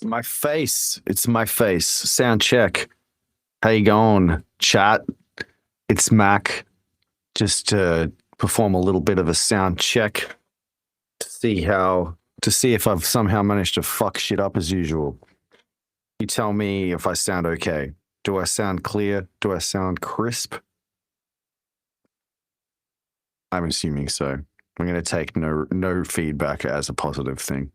My face. It's my face. Sound check. How you going, chat? It's Mac. Just to perform a little bit of a sound check to see if I've somehow managed to fuck shit up as usual. You tell me if I sound okay. Do I sound clear? Do I sound crisp? I'm assuming so. I'm going to take no feedback as a positive thing.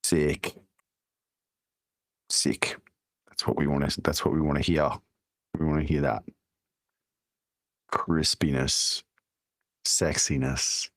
Sick. Sick. That's what we want to hear. We want to hear that. Crispiness. Sexiness.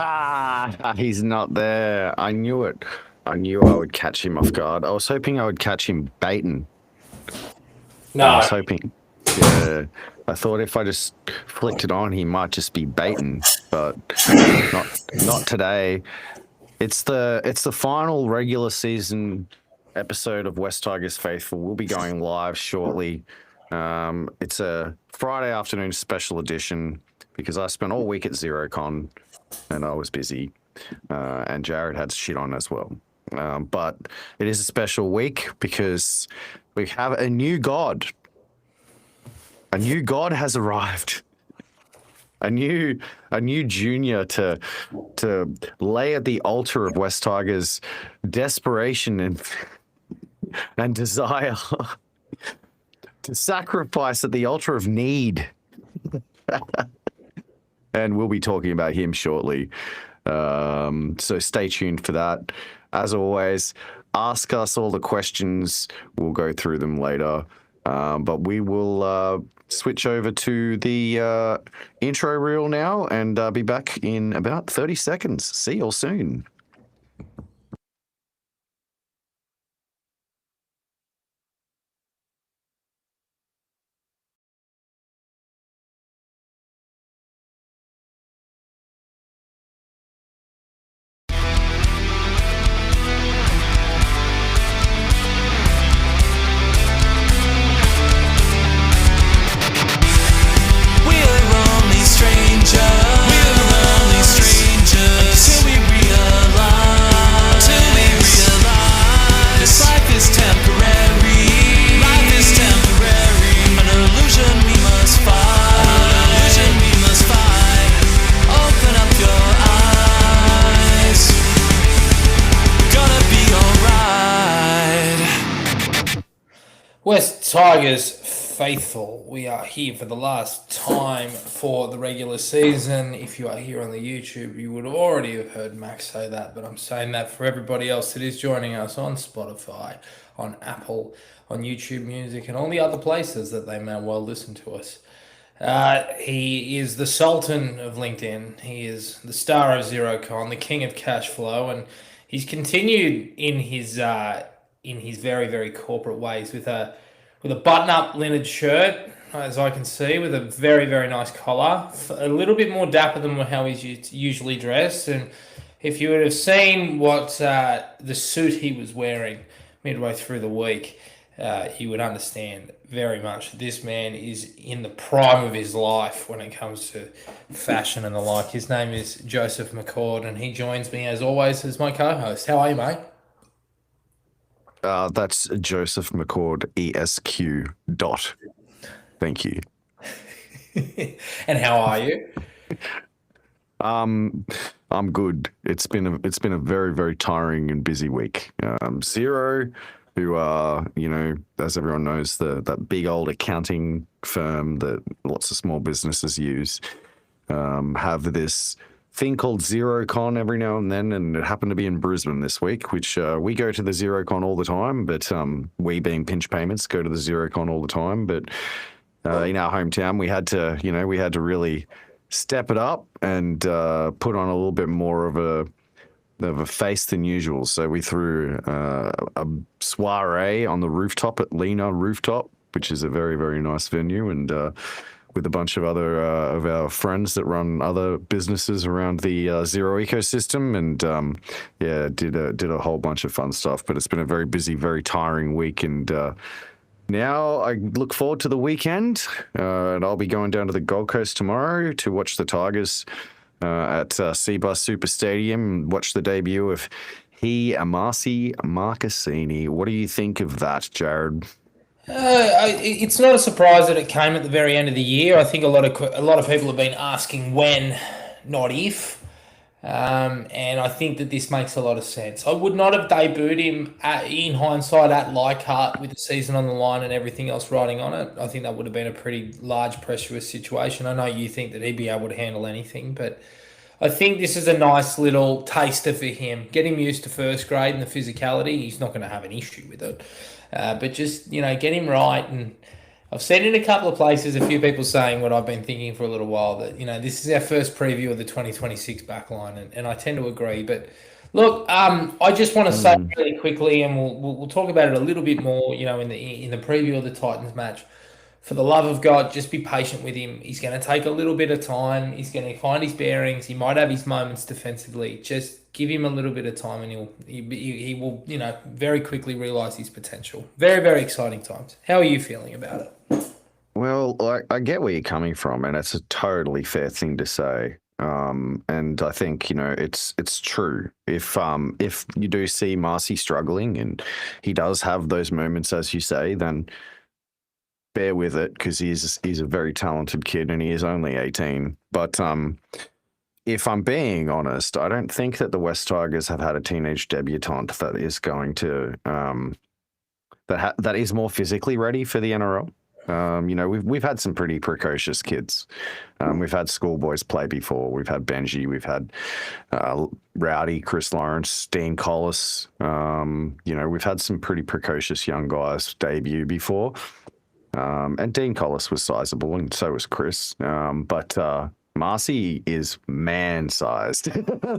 Ah, he's not there. I knew it. I knew I would catch him off guard. I was hoping I would catch him baiting. No. I was hoping. Yeah. I thought if I just flicked it on, he might just be baiting, but not today. It's the final regular season episode of West Tigers Faithful. We'll be going live shortly. It's a Friday afternoon special edition because I spent all week at ZeroCon and I was busy, and Jared had shit on as well. But it is a special week because we have a new god. A new god has arrived. A new junior to lay at the altar of West Tigers' desperation and desire, to sacrifice at the altar of need. And we'll be talking about him shortly. So stay tuned for that. As always, ask us all the questions. We'll go through them later. But we will switch over to the intro reel now and be back in about 30 seconds. See you all soon. West Tigers faithful, we are here for the last time for the regular season. If you are here on the YouTube, you would already have heard Max say that, but I'm saying that for everybody else that is joining us on Spotify, on Apple, on YouTube Music, and all the other places that they may well listen to us. He is the Sultan of LinkedIn. He is the star of ZeroCon, the king of cash flow, and he's continued in his very, very corporate ways with a button-up linen shirt, as I can see, with a very, very nice collar, a little bit more dapper than how he's usually dressed. And if you would have seen what the suit he was wearing midway through the week, you would understand very much this man is in the prime of his life when it comes to fashion and the like. His name is Joseph McCord, and he joins me, as always, as my co-host. How are you, mate? That's Joseph McCord, ESQ dot. Thank you. And how are you? I'm good. It's been a very, very tiring and busy week. Zero, who are, as everyone knows, that big old accounting firm that lots of small businesses use, have this thing called ZeroCon every now and then, and it happened to be in Brisbane this week, which we go to the ZeroCon all the time, but we being Pinch Payments go to the ZeroCon all the time, but in our hometown we had to really step it up and put on a little bit more of a face than usual. So we threw a soiree on the rooftop at Lena Rooftop, which is a very, very nice venue, and with a bunch of other of our friends that run other businesses around the Zero ecosystem, and did a whole bunch of fun stuff. But it's been a very busy, very tiring week, and now I look forward to the weekend, and I'll be going down to the Gold Coast tomorrow to watch the Tigers at Seabus Super Stadium and watch the debut of Heamasi Makasini. What do you think of that, Jared? It's not a surprise that it came at the very end of the year. I think a lot of people have been asking when, not if. And I think that this makes a lot of sense. I would not have debuted him in hindsight at Leichhardt with the season on the line and everything else riding on it. I think that would have been a pretty large pressurous situation. I know you think that he'd be able to handle anything, but I think this is a nice little taster for him. Get him used to first grade and the physicality. He's not going to have an issue with it. But just, get him right. And I've seen in a couple of places a few people saying what I've been thinking for a little while, that, this is our first preview of the 2026 backline. And I tend to agree. But look, I just want to say really quickly, and we'll talk about it a little bit more, in the preview of the Titans match. For the love of God, just be patient with him. He's going to take a little bit of time. He's going to find his bearings. He might have his moments defensively. Just give him a little bit of time, and he will, very quickly realise his potential. Very, very exciting times. How are you feeling about it? Well, I get where you're coming from, and it's a totally fair thing to say. And I think it's true. If you do see Marcy struggling, and he does have those moments, as you say, then bear with it, because he's a very talented kid and he is only 18. But if I'm being honest, I don't think that the West Tigers have had a teenage debutant that is going to that is more physically ready for the NRL. We've had some pretty precocious kids. We've had schoolboys play before. We've had Benji. We've had Rowdy, Chris Lawrence, Dean Collis. We've had some pretty precocious young guys debut before. And Dean Collis was sizable, and so was Chris. But Marcy is man-sized.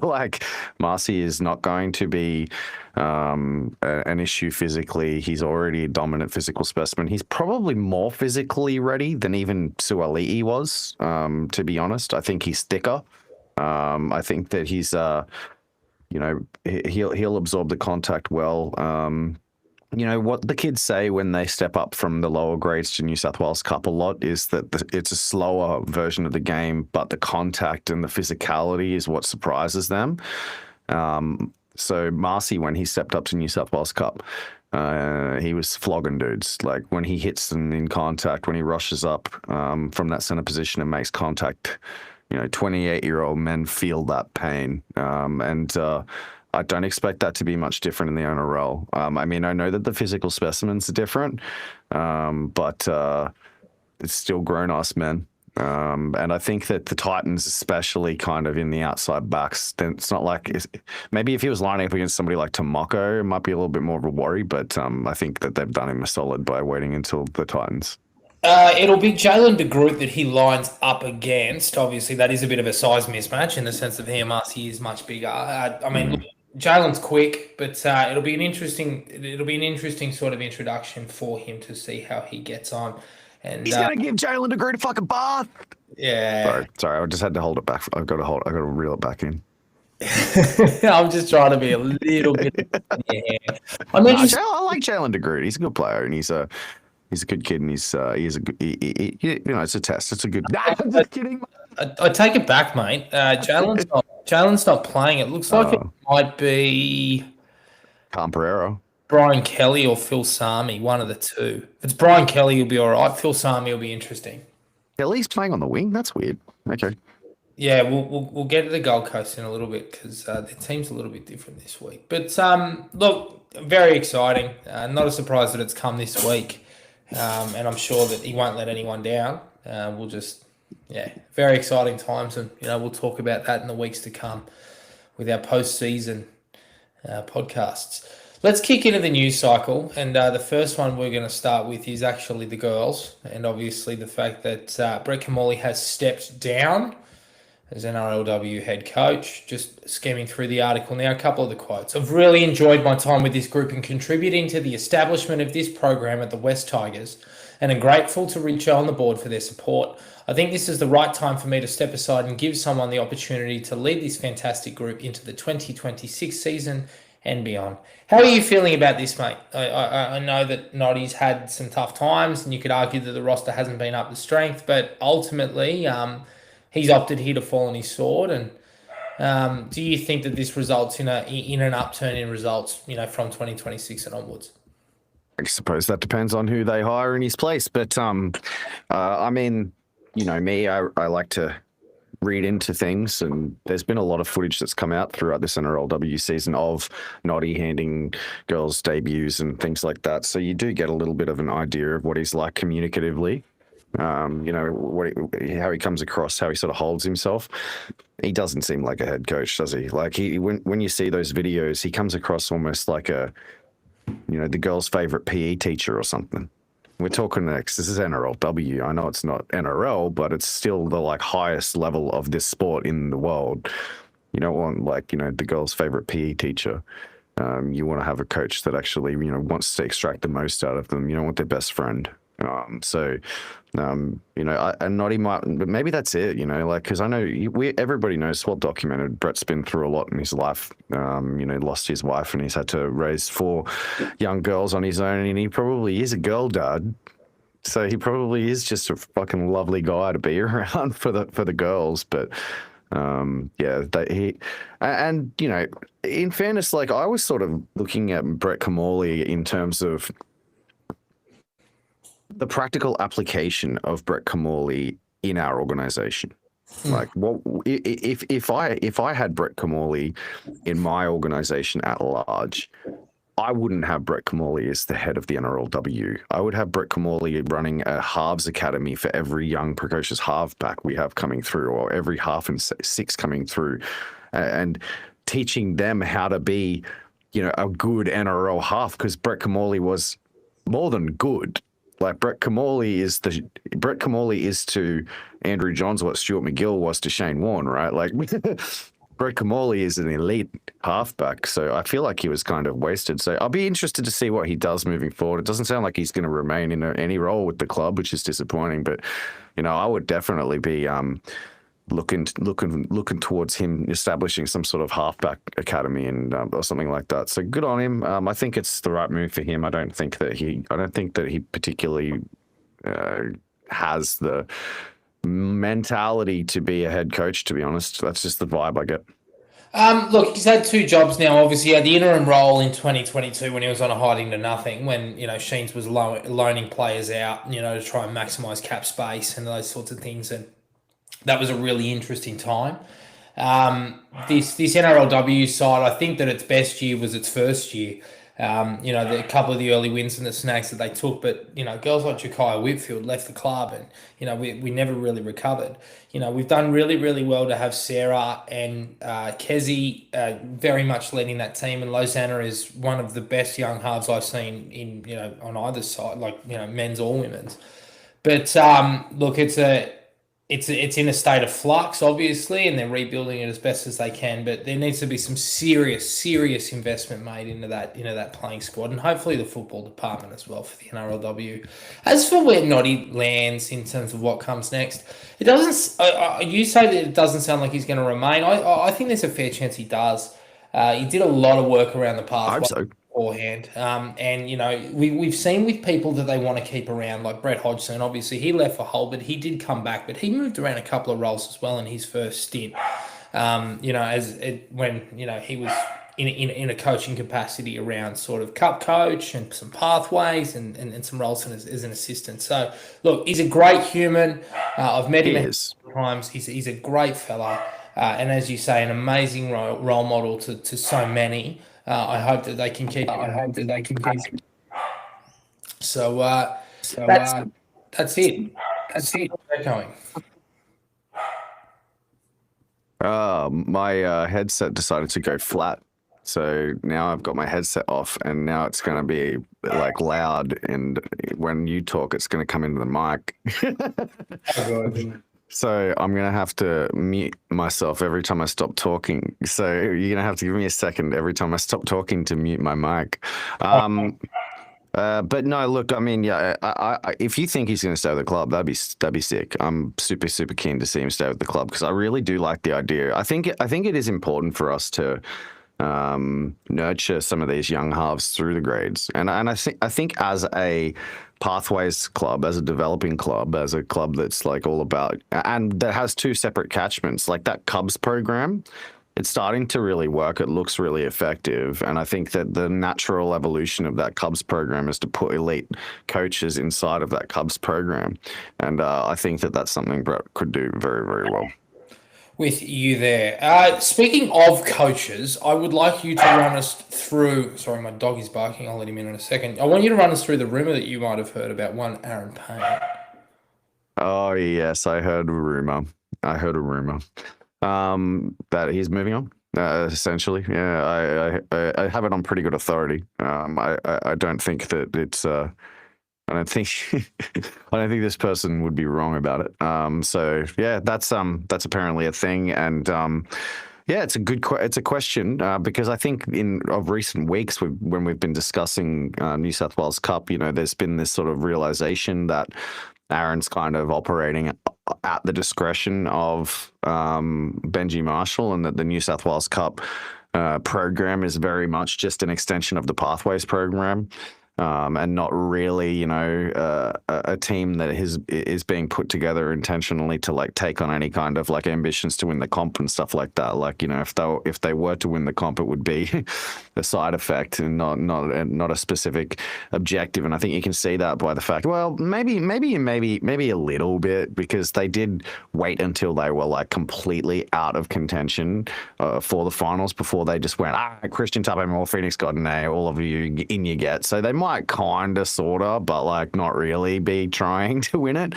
Like, Marcy is not going to be an issue physically. He's already a dominant physical specimen. He's probably more physically ready than even Suali'i was, to be honest. I think he's thicker. I think that he's, he'll absorb the contact well. What the kids say when they step up from the lower grades to New South Wales Cup a lot is that it's a slower version of the game, but the contact and the physicality is what surprises them. So Marcy, when he stepped up to New South Wales Cup, he was flogging dudes. Like, when he hits them in contact, when he rushes up from that center position and makes contact, 28-year-old men feel that pain. I don't expect that to be much different in the NRL. I know that the physical specimens are different, but it's still grown-ass men. And I think that the Titans, especially kind of in the outside backs, then it's not like maybe if he was lining up against somebody like Tomoko, it might be a little bit more of a worry. But I think that they've done him a solid by waiting until the Titans. It'll be Jalen de Groot that he lines up against. Obviously, that is a bit of a size mismatch in the sense that Heamasi is much bigger. Look, Jalen's quick, but it'll be an interesting sort of introduction for him to see how he gets on. And he's gonna give Jalen de Groot a fucking bath. Yeah. Sorry, I just had to hold it back. I've got to reel it back in. I'm just trying to be a little bit. Yeah. I like Tailon May. He's a good player, and he's a good kid, and he's a good. It's a test. It's a good. I'm just kidding. I take it back, mate. Jalen's not playing. It looks like it might be Camperero, Brian Kelly, or Phil Sami, one of the two. If it's Brian Kelly, he'll be all right. Phil Sami will be interesting. Kelly's playing on the wing. That's weird. Okay. Yeah, we'll get to the Gold Coast in a little bit because the team's a little bit different this week. But look, very exciting. Not a surprise that it's come this week, and I'm sure that he won't let anyone down. Very exciting times, and we'll talk about that in the weeks to come with our post-season podcasts. Let's kick into the news cycle, and the first one we're going to start with is actually the girls, and obviously the fact that Brett Kimmorley has stepped down as NRLW head coach. Just skimming through the article now, a couple of the quotes. I've really enjoyed my time with this group and contributing to the establishment of this program at the West Tigers, and I'm grateful to Richo on the board for their support. I think this is the right time for me to step aside and give someone the opportunity to lead this fantastic group into the 2026 season and beyond. How are you feeling about this, mate? I know that Noddy's had some tough times, and you could argue that the roster hasn't been up to strength, but ultimately he's opted here to fall on his sword. And do you think that this results in an upturn in results, from 2026 and onwards? I suppose that depends on who they hire in his place, but me, I like to read into things, and there's been a lot of footage that's come out throughout this NRLW season of Noddy handing girls debuts and things like that. So you do get a little bit of an idea of what he's like communicatively, how he comes across, how he sort of holds himself. He doesn't seem like a head coach, does he? Like, when you see those videos, he comes across almost like the girl's favorite PE teacher or something. We're talking next. This is NRLW. I know it's not NRL, but it's still the highest level of this sport in the world. You don't want the girl's favorite PE teacher. You want to have a coach that actually wants to extract the most out of them. You don't want their best friend. And Noddy might, but maybe that's it. Because I know everybody knows, well documented, Brett's been through a lot in his life. Lost his wife, and he's had to raise 4 young girls on his own, and he probably is a girl dad. So he probably is just a fucking lovely guy to be around for the girls. But in fairness, I was sort of looking at Brett Kimmorley in terms of the practical application of Brett Kimmorley in our organization. If I had Brett Kimmorley in my organization at large, I wouldn't have Brett Camorley as the head of the NRLW. I would have Brett Camorley running a halves academy for every young precocious halfback we have coming through, or every half and six coming through, and teaching them how to be, a good NRL half, because Brett Camorley was more than good. Like Brett Camorley is to Andrew Johns what Stuart McGill was to Shane Warne, right? Like Brett Camorley is an elite halfback, so I feel like he was kind of wasted. So I'll be interested to see what he does moving forward. It doesn't sound like he's going to remain in any role with the club, which is disappointing. But I would definitely be looking towards him establishing some sort of halfback academy and or something like that. So good on him. I think it's the right move for him. I don't think that he particularly has the mentality to be a head coach, to be honest. That's just the vibe I get. Look, he's had 2 jobs now. Obviously, he had the interim role in 2022 when he was on a hiding to nothing, when, Sheens was loaning players out, to try and maximise cap space and those sorts of things. And that was a really interesting time. This NRLW side, I think that its best year was its first year. A couple of the early wins and the snags that they took, but girls like Ja'Kiah Whitfield left the club, and we never really recovered. We've done really, really well to have Sarah and Kezi very much leading that team, and Lozana is one of the best young halves I've seen in on either side, like men's or women's. But look, it's in a state of flux, obviously, and they're rebuilding it as best as they can. But there needs to be some serious investment made into that playing squad, and hopefully the football department as well for the NRLW. As for where Noddy lands in terms of what comes next, it doesn't. You say that it doesn't sound like he's going to remain. I think there's a fair chance he does. He did a lot of work around the pathway. I hope so. Beforehand. And we've seen with people that they want to keep around, like Brett Hodgson. Obviously he left for Hull, but he did come back, but he moved around a couple of roles as well in his first stint. When he was in a coaching capacity around sort of cup coach and some pathways and some roles as an assistant. So look, he's a great human. I've met him a few times. He's a great fella, and as you say, an amazing role model to so many. I hope that they can keep. So that's it. That's it. Going. My headset decided to go flat, so now I've got my headset off, and now it's going to be like loud, and when you talk, it's going to come into the mic. So I'm going to have to mute myself every time I stop talking. So you're going to have to give me a second every time I stop talking to mute my mic. But no, look, I mean, yeah, if you think he's going to stay with the club, that'd be sick. I'm super keen to see him stay with the club, because I really do like the idea. I think it is important for us to nurture some of these young halves through the grades, and I think as a pathways club, as a developing club, as a club that's like all about, and that has 2 separate catchments, like that Cubs program, it's starting to really work. It looks really effective, and I think that the natural evolution of that Cubs program is to put elite coaches inside of that Cubs program, and I think that that's something Brett could do very, very well. With you there. Speaking of coaches, I would like you to run us through. Sorry, my dog is barking. I'll let him in a second. I want you to run us through the rumor that you might have heard about one Aaron Payne. Oh yes, I heard a rumor. That he's moving on. Essentially, yeah. I have it on pretty good authority. I don't think that it's. I don't think this person would be wrong about it. So yeah, that's apparently a thing, and yeah, it's a question because I think of recent weeks when we've been discussing New South Wales Cup, there's been this sort of realization that Aaron's kind of operating at the discretion of Benji Marshall, and that the New South Wales Cup program is very much just an extension of the Pathways program. and not really, a team that is being put together intentionally to like take on any kind of like ambitions to win the comp and stuff like that. Like, if they were to win the comp, it would be a side effect and not a specific objective. And I think you can see that by the fact, well, maybe a little bit, because they did wait until they were like completely out of contention for the finals before they just went, Christian Tapemore, Phoenix Godinay, all of you in you get. So they might kind of, sort of, but like not really be trying to win it.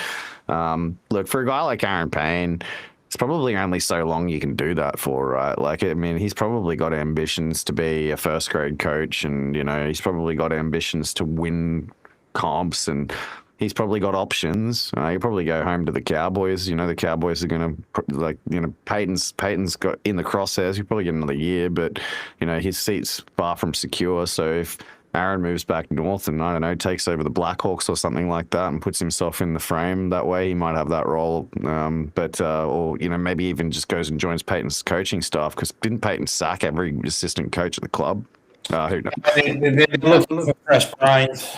Look, for a guy like Aaron Payne, it's probably only so long you can do that for, right? Like, I mean, he's probably got ambitions to be a first grade coach, and, he's probably got ambitions to win comps, and he's probably got options. He'll probably go home to the Cowboys. The Cowboys are going to, Peyton's got in the crosshairs. He'll probably get another year, but, his seat's far from secure. So if Aaron moves back north and, I don't know, takes over the Blackhawks or something like that and puts himself in the frame that way, he might have that role. Or, maybe even just goes and joins Peyton's coaching staff, because didn't Peyton sack every assistant coach at the club? Who knows? They're looking for fresh brains.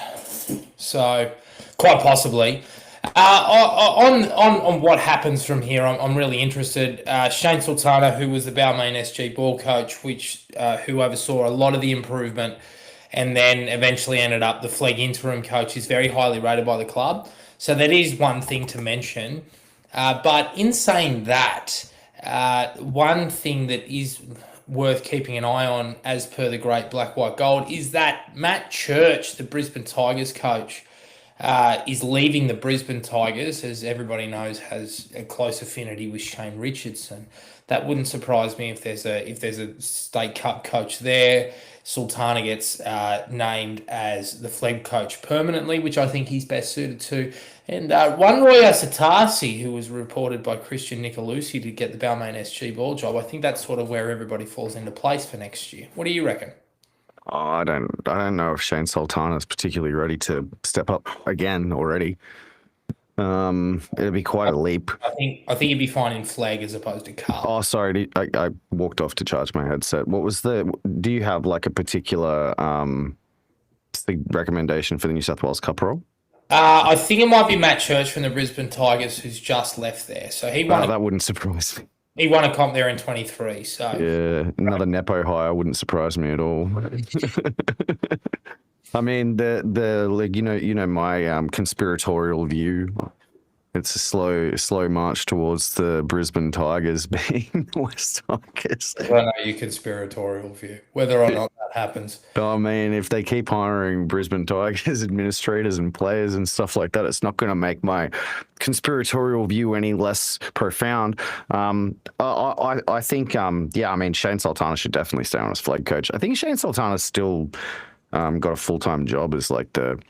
So, quite possibly. On what happens from here, I'm really interested. Shane Sultana, who was the Balmain SG ball coach, who oversaw a lot of the improvement, and then eventually ended up the Flegg interim coach, is very highly rated by the club. So that is one thing to mention. But in saying that, one thing that is worth keeping an eye on, as per the great Black White Gold, is that Matt Church, the Brisbane Tigers coach, is leaving the Brisbane Tigers, as everybody knows, has a close affinity with Shane Richardson. That wouldn't surprise me if there's a State Cup coach there. Sultana gets named as the Flegg coach permanently, which I think he's best suited to. And one Roy Asatasi, who was reported by Christian Nicolucci to get the Balmain SG ball job. I think that's sort of where everybody falls into place for next year. What do you reckon? Oh, I don't know if Shane Sultana is particularly ready to step up again already. It'd be quite a leap. I think he'd be fine in Flegg as opposed to Carl. Oh, sorry, I walked off to charge my headset. What was do you have like a particular recommendation for the New South Wales Cup role? I think it might be Matt Church from the Brisbane Tigers, who's just left there. So he won. That wouldn't surprise me. He won a comp there in 23. So yeah, another Nepo hire wouldn't surprise me at all. I mean, my conspiratorial view. It's a slow march towards the Brisbane Tigers being the West Tigers. I don't know your conspiratorial view, whether or not that happens. I mean, if they keep hiring Brisbane Tigers administrators and players and stuff like that, it's not going to make my conspiratorial view any less profound. I think, Shane Sultana should definitely stay on as Flegg coach. I think Shane Sultana's still got a full-time job as like the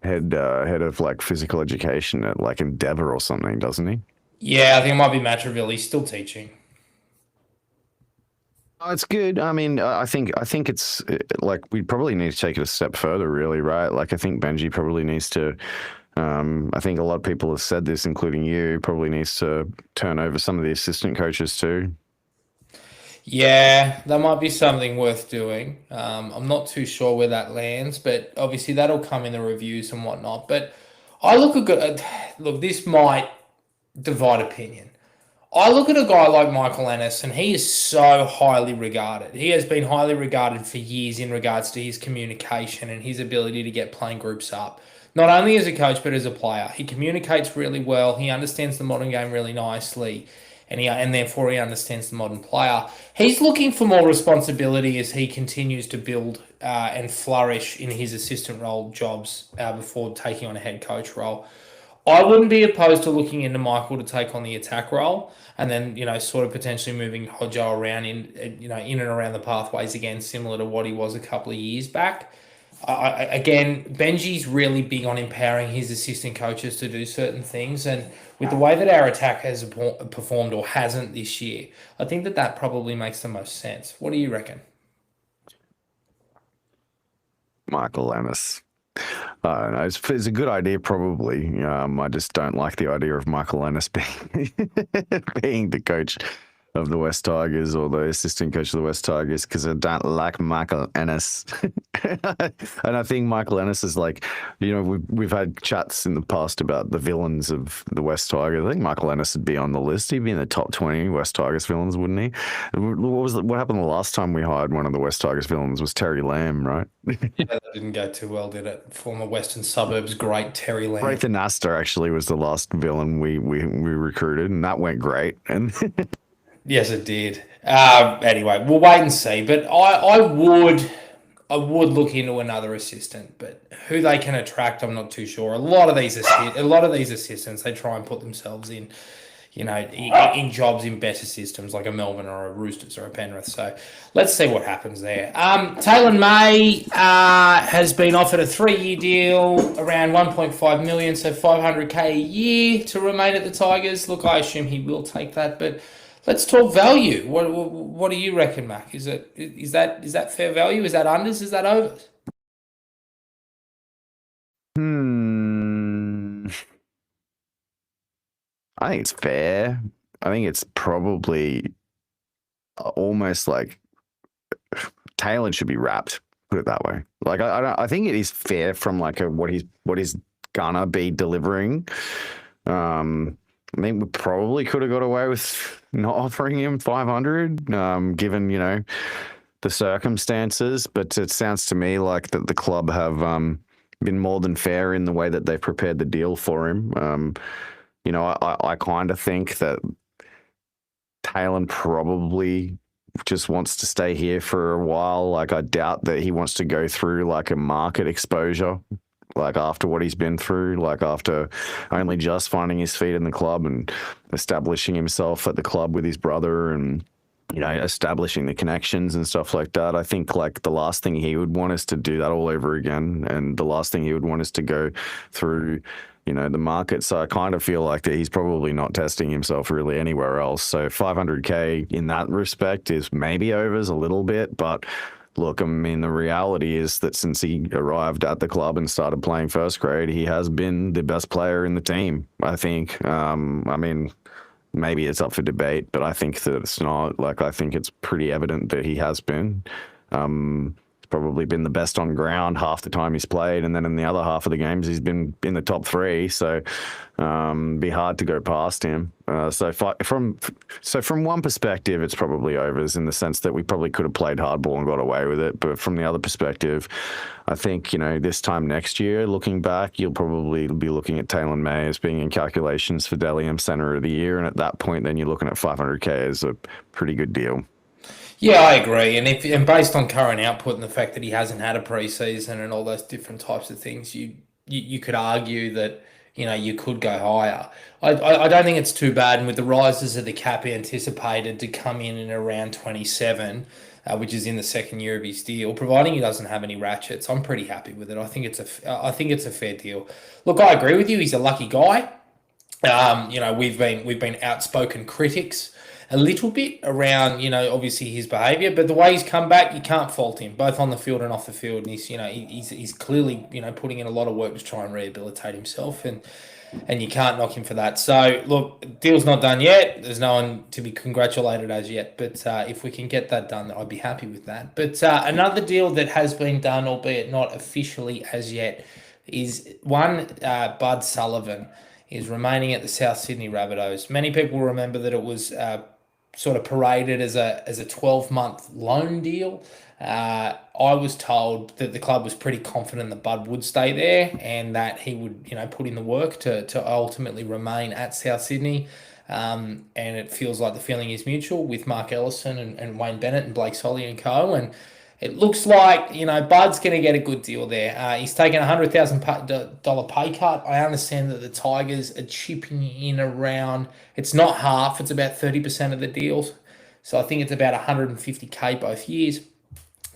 head of like physical education at like Endeavour or something, doesn't he? Yeah, I think it might be Matraville. He's still teaching. Oh, it's good. I mean, I think it's like we probably need to take it a step further, really, right? Like I think Benji probably needs to. I think a lot of people have said this, including you. Probably needs to turn over some of the assistant coaches too. Yeah, that might be something worth doing. I'm not too sure where that lands, but obviously that'll come in the reviews and whatnot. But I look this might divide opinion. I look at a guy like Michael Ennis, and he is so highly regarded. He has been highly regarded for years in regards to his communication and his ability to get playing groups up. Not only as a coach, but as a player. He communicates really well. He understands the modern game really nicely. And therefore he understands the modern player. He's looking for more responsibility as he continues to build and flourish in his assistant role jobs before taking on a head coach role. I wouldn't be opposed to looking into Michael to take on the attack role, and then sort of potentially moving Hodjo around in and around the pathways again, similar to what he was a couple of years back. Again, Benji's really big on empowering his assistant coaches to do certain things, and with the way that our attack has performed or hasn't this year, I think that probably makes the most sense. What do you reckon? Michael Ennis. I don't know. It's a good idea, probably. I just don't like the idea of Michael Ennis being being the coach. of the West Tigers or the assistant coach of the West Tigers because I don't like Michael Ennis. And I think Michael Ennis is like, we've had chats in the past about the villains of the West Tigers. I think Michael Ennis would be on the list. He'd be in the top 20 West Tigers villains, wouldn't he? What happened the last time we hired one of the West Tigers villains was Terry Lamb, right? Yeah, that didn't go too well, did it? Former Western Suburbs great Terry Lamb. Braithen Astor actually was the last villain we recruited, and that went great. And Yes, it did. Anyway, we'll wait and see. But I would look into another assistant, but who they can attract, I'm not too sure. A lot of these assistants, they try and put themselves in, in jobs in better systems like a Melbourne or a Roosters or a Penrith. So let's see what happens there. Tailon May has been offered a 3-year deal, around 1.5 million, so 500K a year to remain at the Tigers. Look, I assume he will take that, but let's talk value. What do you reckon, Mac? Is that fair value? Is that unders? Is that overs? I think it's fair. I think it's probably almost like Taylor should be wrapped. Put it that way. Like I think it is fair from like what he's gonna be delivering. I think we probably could have got away with not offering him 500, given the circumstances. But it sounds to me like that the club have been more than fair in the way that they've prepared the deal for him. I kind of think that Taylon probably just wants to stay here for a while. Like, I doubt that he wants to go through like a market exposure, like after what he's been through, like after only just finding his feet in the club and establishing himself at the club with his brother and, establishing the connections and stuff like that. I think like the last thing he would want is to do that all over again. And the last thing he would want is to go through the market. So I kind of feel like that he's probably not testing himself really anywhere else. So 500K in that respect is maybe overs a little bit, but look, I mean, the reality is that since he arrived at the club and started playing first grade, he has been the best player in the team, I think. I mean, maybe it's up for debate, but I think that it's not. Like, I think it's pretty evident that he has been. Probably been the best on ground half the time he's played, and then in the other half of the games he's been in the top 3, so be hard to go past him. So from one perspective it's probably overs in the sense that we probably could have played hardball and got away with it, but from the other perspective, I think this time next year, looking back, you'll probably be looking at Tailon May as being in calculations for Delium Centre of the Year, and at that point then you're looking at 500K as a pretty good deal. Yeah, I agree. And based on current output and the fact that he hasn't had a preseason and all those different types of things, you could argue that you could go higher. I don't think it's too bad. And with the rises of the cap anticipated to come in around 27, which is in the second year of his deal, providing he doesn't have any ratchets, I'm pretty happy with it. I think it's a fair deal. Look, I agree with you. He's a lucky guy. We've been outspoken critics a little bit around, obviously his behaviour, but the way he's come back, you can't fault him, both on the field and off the field. And he's clearly, putting in a lot of work to try and rehabilitate himself, and you can't knock him for that. So look, deal's not done yet. There's no one to be congratulated as yet, but if we can get that done, I'd be happy with that. But another deal that has been done, albeit not officially as yet, is one Bud Sullivan is remaining at the South Sydney Rabbitohs. Many people remember that it was sort of paraded as a 12-month loan deal. I was told that the club was pretty confident that Bud would stay there and that he would, put in the work to ultimately remain at South Sydney. And it feels like the feeling is mutual with Mark Ellison and Wayne Bennett and Blake Solly and co. And it looks like, Bud's going to get a good deal there. He's taken a $100,000 pay cut. I understand that the Tigers are chipping in around, it's not half, it's about 30% of the deals. So I think it's about 150K both years.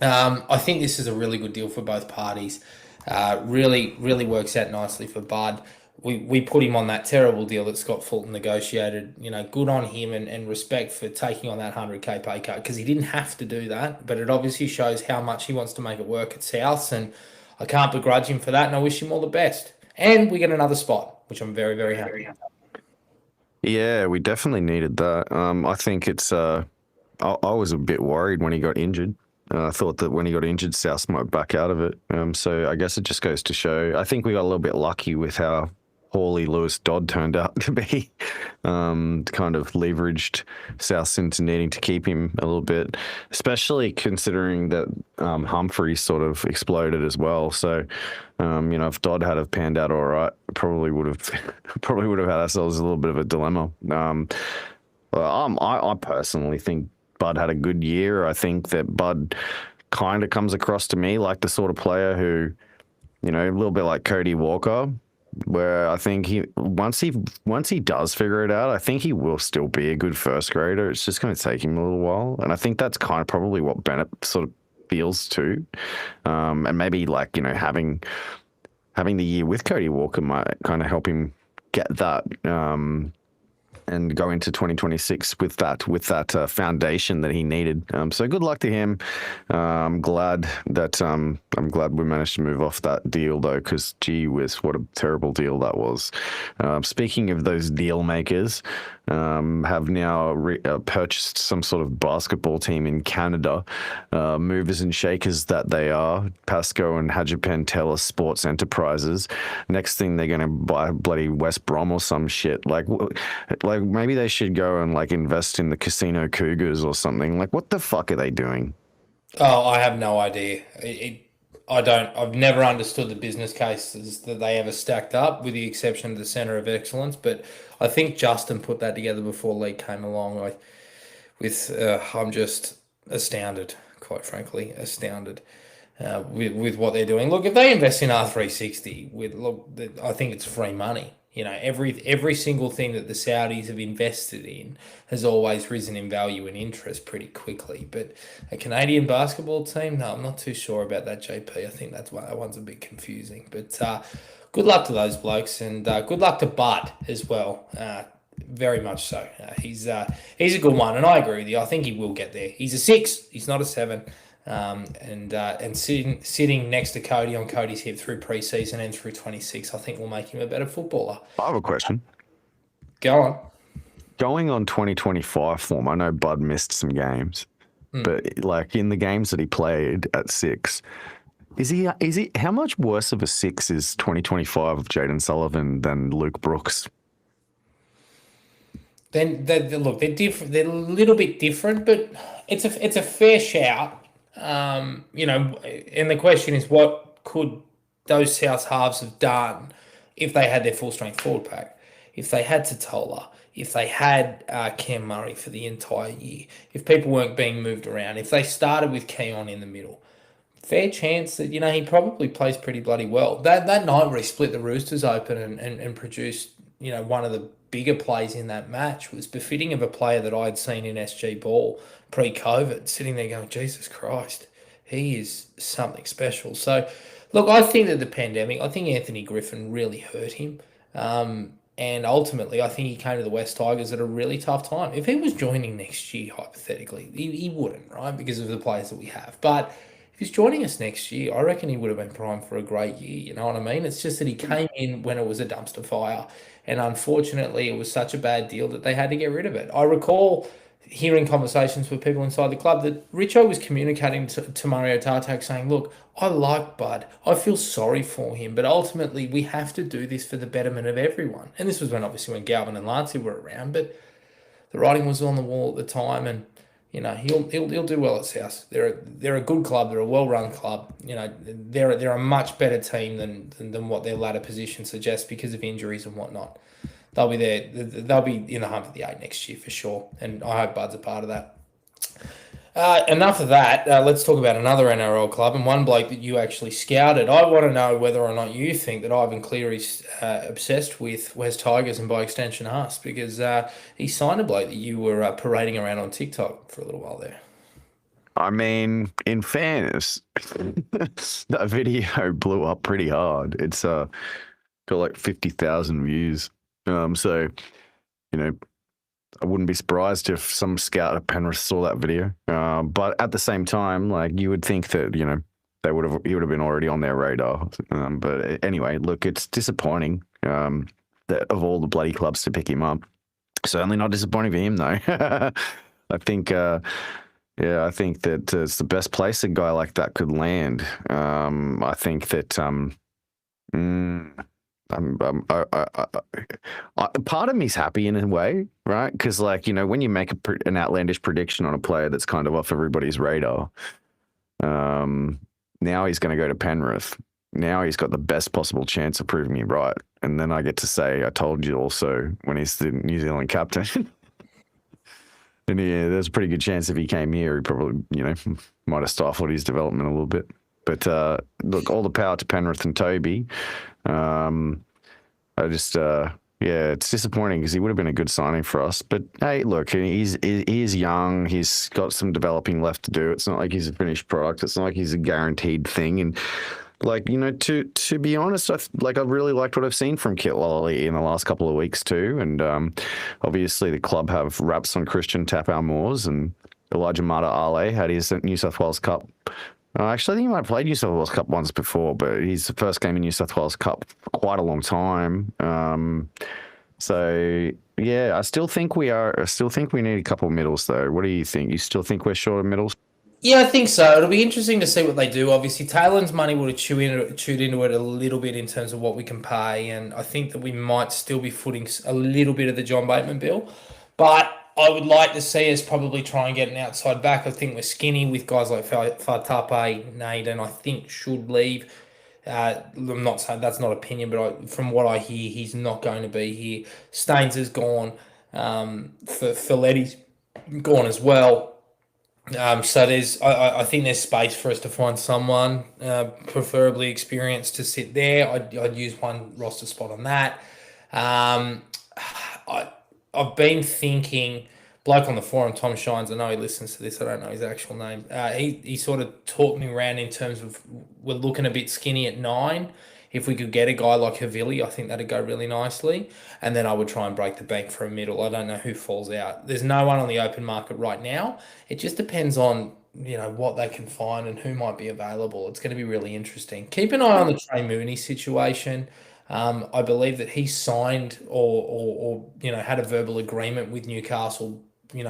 I think this is a really good deal for both parties. Really, really works out nicely for Bud. We put him on that terrible deal that Scott Fulton negotiated. Good on him and respect for taking on that 100K pay cut, because he didn't have to do that, but it obviously shows how much he wants to make it work at Souths, and I can't begrudge him for that, and I wish him all the best. And we get another spot, which I'm very, very happy. Yeah, we definitely needed that. I think it's. I was a bit worried when he got injured. I thought that when he got injured, South might back out of it. So I guess it just goes to show. I think we got a little bit lucky with how poorly Lewis Dodd turned out to be. Kind of leveraged South into needing to keep him a little bit, especially considering that Humphrey sort of exploded as well. So, if Dodd had have panned out all right, probably would have probably would have had ourselves a little bit of a dilemma. I personally think Bud had a good year. I think that Bud kind of comes across to me like the sort of player who, a little bit like Cody Walker, where I think once he does figure it out, I think he will still be a good first grader. It's just going to take him a little while, and I think that's kind of probably what Bennett sort of feels too. And maybe like having the year with Cody Walker might kind of help him get that. And go into 2026 with that foundation that he needed. So good luck to him. I'm glad we managed to move off that deal though, because gee whiz, what a terrible deal that was. Speaking of those deal makers, have now purchased some sort of basketball team in Canada. Movers and shakers that they are. Pasco and Hajapan Teller Sports Enterprises. Next thing they're going to buy bloody West Brom or some shit. Like maybe they should go and like invest in the Casino Cougars or something. Like what the fuck are they doing? Oh, I have no idea. I've never understood the business cases that they ever stacked up, with the exception of the Centre of Excellence. But I think Justin put that together before Lee came along. I'm just astounded, quite frankly, astounded with what they're doing. Look, if they invest in R360, I think it's free money. Every single thing that the Saudis have invested in has always risen in value and interest pretty quickly. But a Canadian basketball team, no, I'm not too sure about that, JP. I think that one's a bit confusing. But good luck to those blokes, and good luck to Bud as well. Very much so. He's a good one, and I agree with you. I think he will get there. He's a 6. He's not a 7. And sitting next to Cody on Cody's hip through preseason and through 26, I think will make him a better footballer. I have a question. Go on. Going on 2025 form, I know Bud missed some games, but like in the games that he played at 6, is he how much worse of a 6 is 2025 of Jaden Sullivan than Luke Brooks? Then look, they're different. They're a little bit different, but it's a fair shout. And the question is, what could those South halves have done if they had their full strength forward pack? If they had Totola, if they had Cam Murray for the entire year, if people weren't being moved around, if they started with Keon in the middle, fair chance that he probably plays pretty bloody well. That night where he split the Roosters open and produced one of the bigger plays in that match was befitting of a player that I had seen in SG ball pre-COVID, sitting there going, Jesus Christ, he is something special. So, look, I think that the pandemic, I think Anthony Griffin really hurt him. And ultimately, I think he came to the West Tigers at a really tough time. If he was joining next year, hypothetically, he wouldn't, right, because of the players that we have. But if he's joining us next year, I reckon he would have been primed for a great year. You know what I mean? It's just that he came in when it was a dumpster fire. And unfortunately, it was such a bad deal that they had to get rid of it. I recall hearing conversations with people inside the club that Richo was communicating to Mario Tartak saying, look, I like Bud. I feel sorry for him, but ultimately we have to do this for the betterment of everyone. And this was when Galvin and Lancey were around, but the writing was on the wall at the time, and he'll do well at South. They're a good club. They're a well-run club. They're a much better team than what their ladder position suggests because of injuries and whatnot. They'll be there. They'll be in the hunt for the 8 next year for sure, and I hope Bud's a part of that. Enough of that. Let's talk about another NRL club and one bloke that you actually scouted. I want to know whether or not you think that Ivan Cleary's obsessed with West Tigers and by extension us, because he signed a bloke that you were parading around on TikTok for a little while there. I mean, in fairness, that video blew up pretty hard. It's got like 50,000 views. So, I wouldn't be surprised if some scout at Penrith saw that video. But at the same time, like you would think that, he would have been already on their radar. But anyway, look, it's disappointing that of all the bloody clubs to pick him up. Certainly not disappointing for him, though. I think, I think that it's the best place a guy like that could land. I think that part of me's happy in a way, right? Because, like, when you make an outlandish prediction on a player that's kind of off everybody's radar, now he's going to go to Penrith. Now he's got the best possible chance of proving me right. And then I get to say, I told you also when he's the New Zealand captain. And there's a pretty good chance if he came here, he probably, might have stifled his development a little bit. But look, all the power to Penrith and Toby. I just, it's disappointing because he would have been a good signing for us. But hey, look, he's young. He's got some developing left to do. It's not like he's a finished product. It's not like he's a guaranteed thing. And like, to be honest, I really liked what I've seen from Kit Lally in the last couple of weeks too. And obviously the club have wraps on Christian Tapau Moores, and Elijah Mata Ale had his New South Wales Cup. Actually, I think he might have played New South Wales Cup once before, but he's the first game in New South Wales Cup for quite a long time. So yeah, I still think we need a couple of middles though. What do you think? You still think we're short of middles? Yeah, I think so. It'll be interesting to see what they do. Obviously, Tailon's money would have chewed into it a little bit in terms of what we can pay, and I think that we might still be footing a little bit of the John Bateman bill. But I would like to see us probably try and get an outside back. I think we're skinny with guys like Fatape, Naden, I think should leave. I'm not saying that's not opinion, but from what I hear, he's not going to be here. Staines is gone. Folletti's gone as well. So I think there's space for us to find someone, preferably experienced, to sit there. I'd use one roster spot on that. I've been thinking, bloke on the forum, Tom Shines, I know he listens to this, I don't know his actual name. He sort of talked me around in terms of we're looking a bit skinny at 9. If we could get a guy like Havili, I think that'd go really nicely. And then I would try and break the bank for a middle. I don't know who falls out. There's no one on the open market right now. It just depends on, what they can find and who might be available. It's going to be really interesting. Keep an eye on the Trey Mooney situation. I believe that he signed or had a verbal agreement with Newcastle,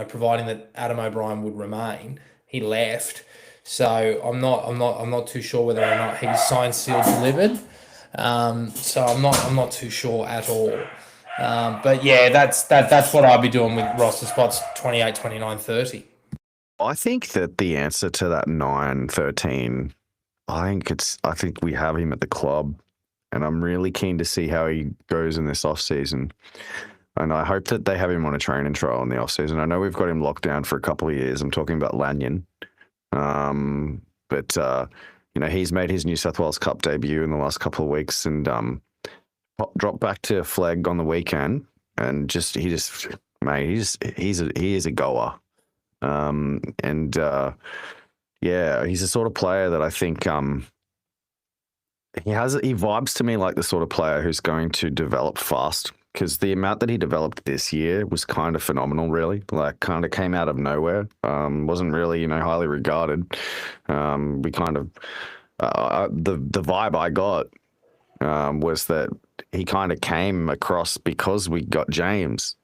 providing that Adam O'Brien would remain. He left. So I'm not too sure whether or not he's signed, sealed, delivered. So I'm not too sure at all. But yeah, that's what I'll be doing with roster spots 28, 29, 30. I think that the answer to that 9, 13, I think we have him at the club, and I'm really keen to see how he goes in this off season. And I hope that they have him on a training trial in the off season. I know we've got him locked down for a couple of years. I'm talking about Lanyon. But he's made his New South Wales Cup debut in the last couple of weeks, and dropped back to flag on the weekend, and he's a goer. He's the sort of player that I think he vibes to me like the sort of player who's going to develop fast, because the amount that he developed this year was kind of phenomenal, really. Like, kind of came out of nowhere. Wasn't really, highly regarded. We kind of, the vibe I got was that he kind of came across because we got James.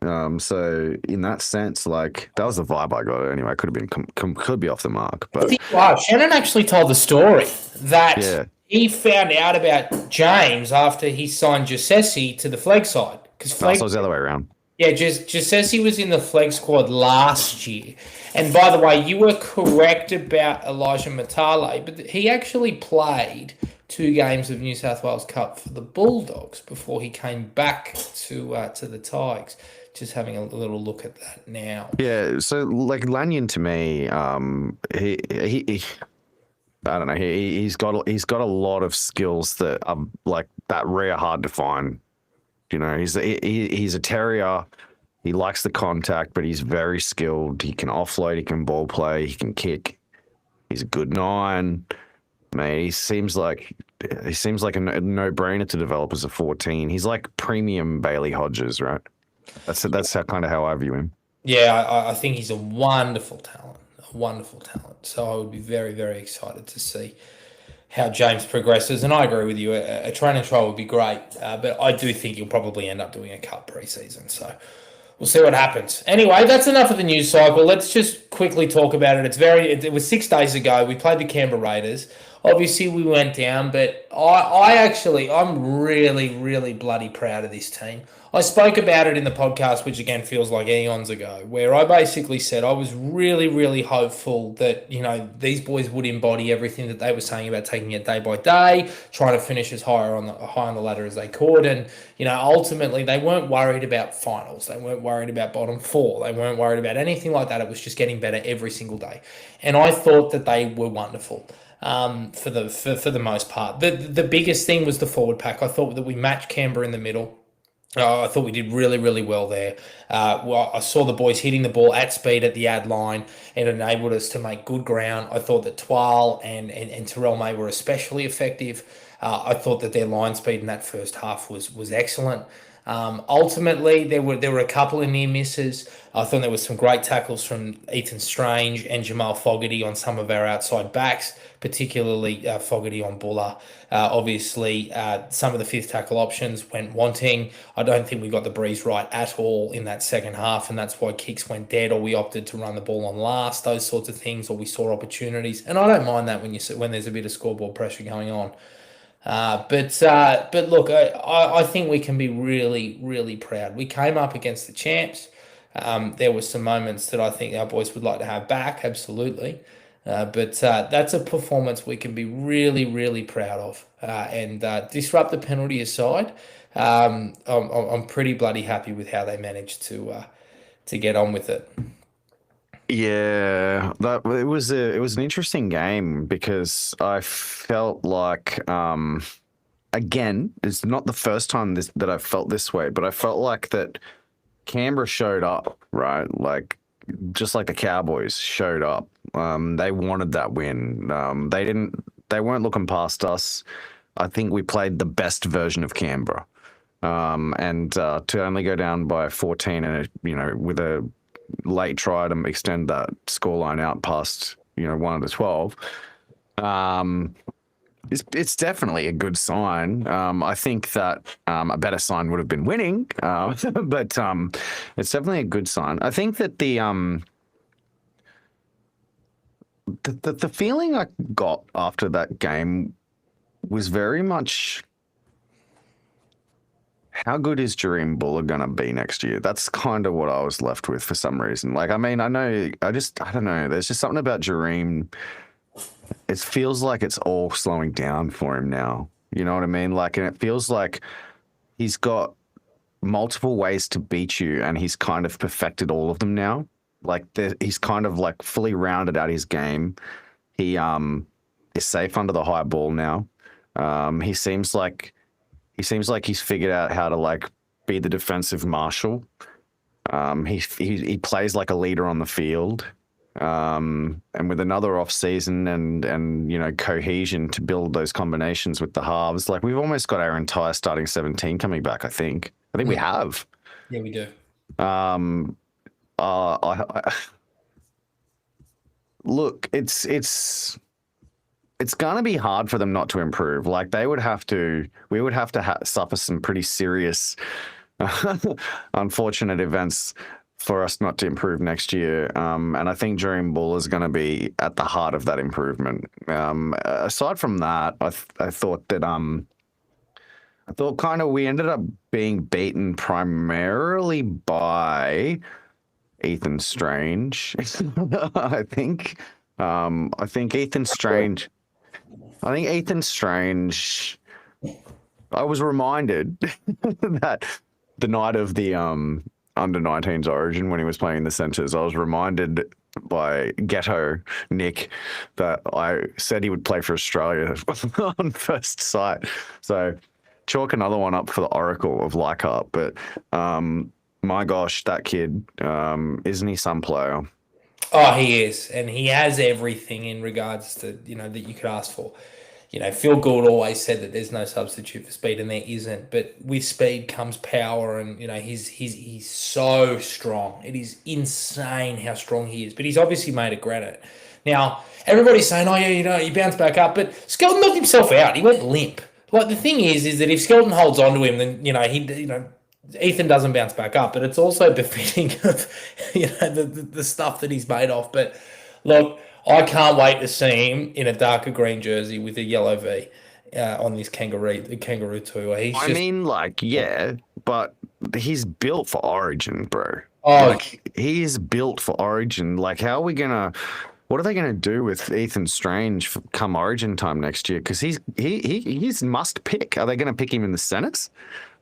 So in that sense, like, that was the vibe I got anyway. Could have been, could be off the mark. But wow, Shannon actually told the story that he found out about James after he signed Giussessi to the flag side. So it was the other way around. Yeah, Giussessi was in the flag squad last year. And by the way, you were correct about Elijah Matale, but he actually played 2 games of New South Wales Cup for the Bulldogs before he came back to the Tigers. Just having a little look at that now. Yeah, so like Lanyon to me, he I don't know. He's got a lot of skills that are like that rare, hard to find. He's a terrier. He likes the contact, but he's very skilled. He can offload. He can ball play. He can kick. He's a good 9. Man, he seems like a no-brainer to develop as a 14. He's like premium Bailey Hodges, right? That's how I view him. Yeah, I think he's a wonderful talent. Wonderful talent. So I would be very, very excited to see how James progresses. And I agree with you. A training trial would be great. But I do think you'll probably end up doing a cup pre-season. So We'll see what happens. Anyway, that's enough of the news cycle. Let's just quickly talk about it. It was 6 days ago. We played the Canberra Raiders. Obviously, we went down, but I'm really, really bloody proud of this team. I spoke about it in the podcast, which again feels like eons ago, where I basically said I was really, really hopeful that, these boys would embody everything that they were saying about taking it day by day, trying to finish as high on the ladder as they could. And, ultimately they weren't worried about finals. They weren't worried about bottom four. They weren't worried about anything like that. It was just getting better every single day. And I thought that they were wonderful. For the most part, the biggest thing was the forward pack. I thought that we matched Canberra in the middle. I thought we did really, really well there. I saw the boys hitting the ball at speed at the ad line. It enabled us to make good ground. I thought that Twal and Tailon May were especially effective. I thought that their line speed in that first half was excellent. Ultimately, there were a couple of near misses. I thought there was some great tackles from Ethan Strange and Jamal Fogarty on some of our outside backs, particularly Fogarty on Buller. Obviously, some of the fifth tackle options went wanting. I don't think we got the breeze right at all in that second half, and that's why kicks went dead, or we opted to run the ball on last, those sorts of things, or we saw opportunities. And I don't mind that when there's a bit of scoreboard pressure going on. But look, I think we can be really, really proud. We came up against the champs. There were some moments that I think our boys would like to have back, absolutely. But that's a performance we can be really, really proud of. And disrupt the penalty aside, I'm pretty bloody happy with how they managed to get on with it. Yeah, it was an interesting game because I felt like again, it's not the first time that I've felt this way, but I felt like that Canberra showed up, right? Like just like the Cowboys showed up. They wanted that win. They weren't looking past us. I think we played the best version of Canberra. And to only go down by 14 and with a late try to extend that scoreline out past 1 to 12, it's definitely a good sign. I think that a better sign would have been winning, but it's definitely a good sign. I think that the feeling I got after that game was very much, how good is Jareem Buller going to be next year? That's kind of what I was left with for some reason. Like, I mean, I don't know. There's just something about Jareem. It feels like it's all slowing down for him now. You know what I mean? Like, and it feels like he's got multiple ways to beat you, and he's kind of perfected all of them now. Like, he's kind of like fully rounded out his game. He is safe under the high ball now. He seems like he's figured out how to like be the defensive marshal. He plays like a leader on the field. And with another off season and cohesion to build those combinations with the halves, like we've almost got our entire starting 17 coming back. I think we have. Yeah, we do. Look, it's gonna be hard for them not to improve. Like we would have to suffer some pretty serious, unfortunate events for us not to improve next year. And I think Jareem Buller is going to be at the heart of that improvement. Aside from that, I thought that kind of we ended up being beaten primarily by Ethan Strange. I think Ethan Strange. I was reminded that the night of the under 19s origin, when he was playing in the centres, I was reminded by Ghetto Nick that I said he would play for Australia on first sight. So chalk another one up for the Oracle of Leichhardt. But my gosh, that kid, isn't he some player? Oh, he is, and he has everything in regards to that you could ask for. Phil Gould always said that there's no substitute for speed, and there isn't. But with speed comes power, and he's so strong. It is insane how strong he is. But he's obviously made a granite. Now everybody's saying, "Oh yeah, he bounced back up," but Skelton knocked himself out. He went limp. Like the thing is that if Skelton holds on to him, then Ethan doesn't bounce back up, but it's also befitting of the stuff that he's made of. But look, I can't wait to see him in a darker green jersey with a yellow V on this kangaroo tour. He's I just mean, like, yeah, but he's built for Origin, bro. oh Like, he's built for Origin. Like, how are we gonna? What are they gonna do with Ethan Strange come Origin time next year? Because he's must pick. Are they gonna pick him in the Senates?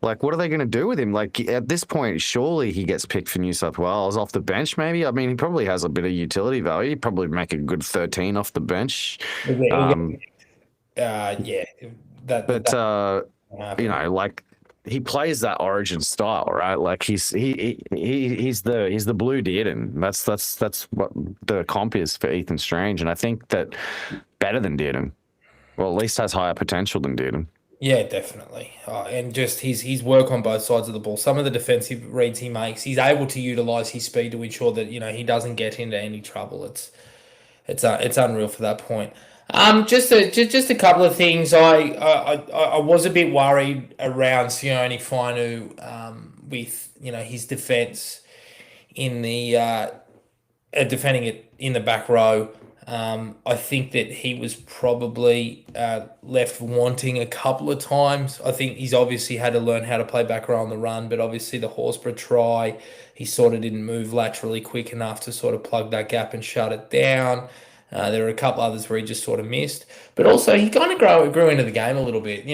Like, what are they going to do with him? Like, at this point, surely he gets picked for New South Wales off the bench, maybe. I mean, he probably has a bit of utility value. He'd probably make a good 13 off the bench. yeah, But you know, like, he plays that Origin style, right? Like, he's the blue Dearden. That's what the comp is for Ethan Strange, and I think that better than Dearden. Well, at least has higher potential than Dearden. Yeah, definitely. And just his work on both sides of the ball. Some of the defensive reads he makes, he's able to utilize his speed to ensure that he doesn't get into any trouble. It's unreal for that point. Just a couple of things. I was a bit worried around Sione Fainu with his defense in the defending it in the back row. I think that he was probably left wanting a couple of times. I think he's obviously had to learn how to play back row on the run, but obviously the Horsburgh try, he sort of didn't move laterally quick enough to sort of plug that gap and shut it down. There were a couple others where he just sort of missed, but also he kind of grew into the game a little bit.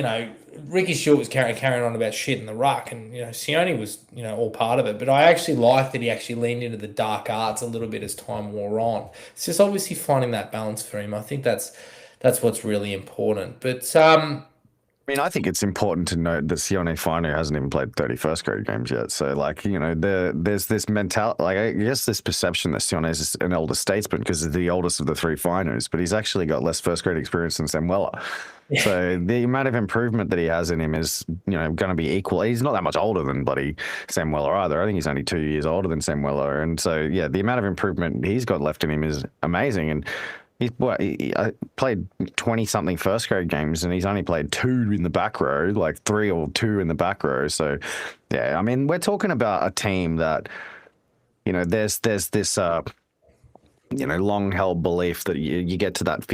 Ricky Stewart was carrying on about shit in the ruck, and Sione was all part of it. But I actually like that he actually leaned into the dark arts a little bit as time wore on. It's just obviously finding that balance for him. I think that's what's really important. But I mean, I think it's important to note that Sione Fainu hasn't even played 30 first grade games yet. So, like, there's this mentality, like, I guess this perception that Sione is an elder statesman because he's the oldest of the three Fainus, but he's actually got less first grade experience than Samuela. Yeah. So the amount of improvement that he has in him is, going to be equal. He's not that much older than bloody Samuela either. I think he's only 2 years older than Samuela. And so, yeah, the amount of improvement he's got left in him is amazing. And he played 20-something first grade games, and he's only played 2 in the back row, like 3 or 2 in the back row. So, yeah, I mean, we're talking about a team that, there's this, long-held belief that you get to that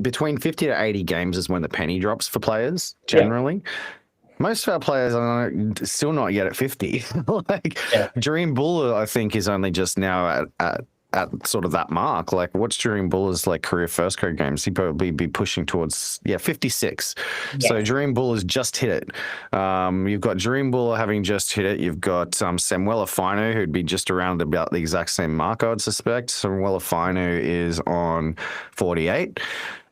between 50 to 80 games is when the penny drops for players, generally. Yeah. Most of our players are still not yet at 50. Dream Buller, I think, is only just now at sort of that mark. Like, what's Dream Buller's career first grade games? He'd probably be pushing towards 56. Yeah. So Dream Buller's just hit it. You've got Dream Buller having just hit it. You've got Samuela Fainu, who'd be just around about the exact same mark, I would suspect. Samuela Fainu is on 48.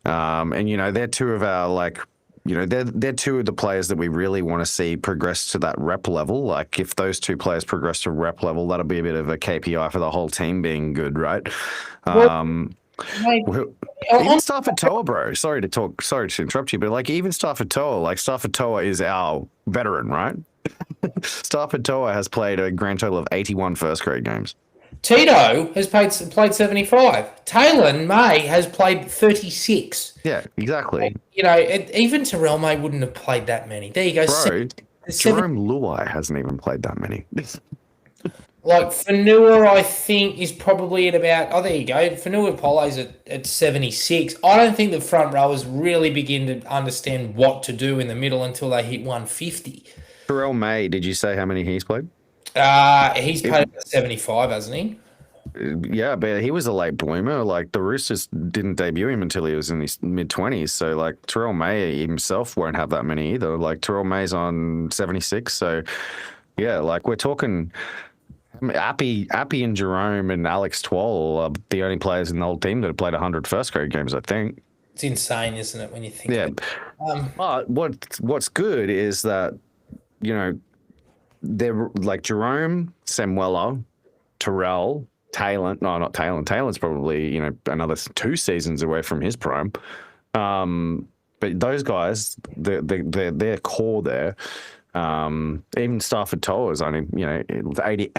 And they're two of our they're two of the players that we really want to see progress to that rep level. Like, if those two players progress to rep level, that'll be a bit of a KPI for the whole team being good, right? Even Stafford Toa, bro. Sorry to interrupt you, but even Stafford Toa, Stafford Toa is our veteran, right? Stafford Toa has played a grand total of 81 first grade games. Tito has played 75. Tailon May has played 36. Yeah, exactly. Even Tailon May wouldn't have played that many. There you go. Bro, Jerome Luai hasn't even played that many. Fanua, I think, is probably at about... Oh, there you go. Fanua Polo's at 76. I don't think the front rowers really begin to understand what to do in the middle until they hit 150. Terrell May, did you say how many he's played? He's played about 75, hasn't he? Yeah, but he was a late bloomer. The Roosters didn't debut him until he was in his mid-20s. So, Terrell May himself won't have that many either. Terrell May's on 76. So, yeah, we're talking... Appy and Jerome and Alex Twoll are the only players in the whole team that have played 100 first grade games, I think. It's insane, isn't it, when you think of it? But what's good is that, they're Jerome, Samuela, Terrell, Tailon. No, not Tailon. Tailon's probably, another 2 seasons away from his prime. But those guys, they're core there. Even Stafford Toa is only, 80.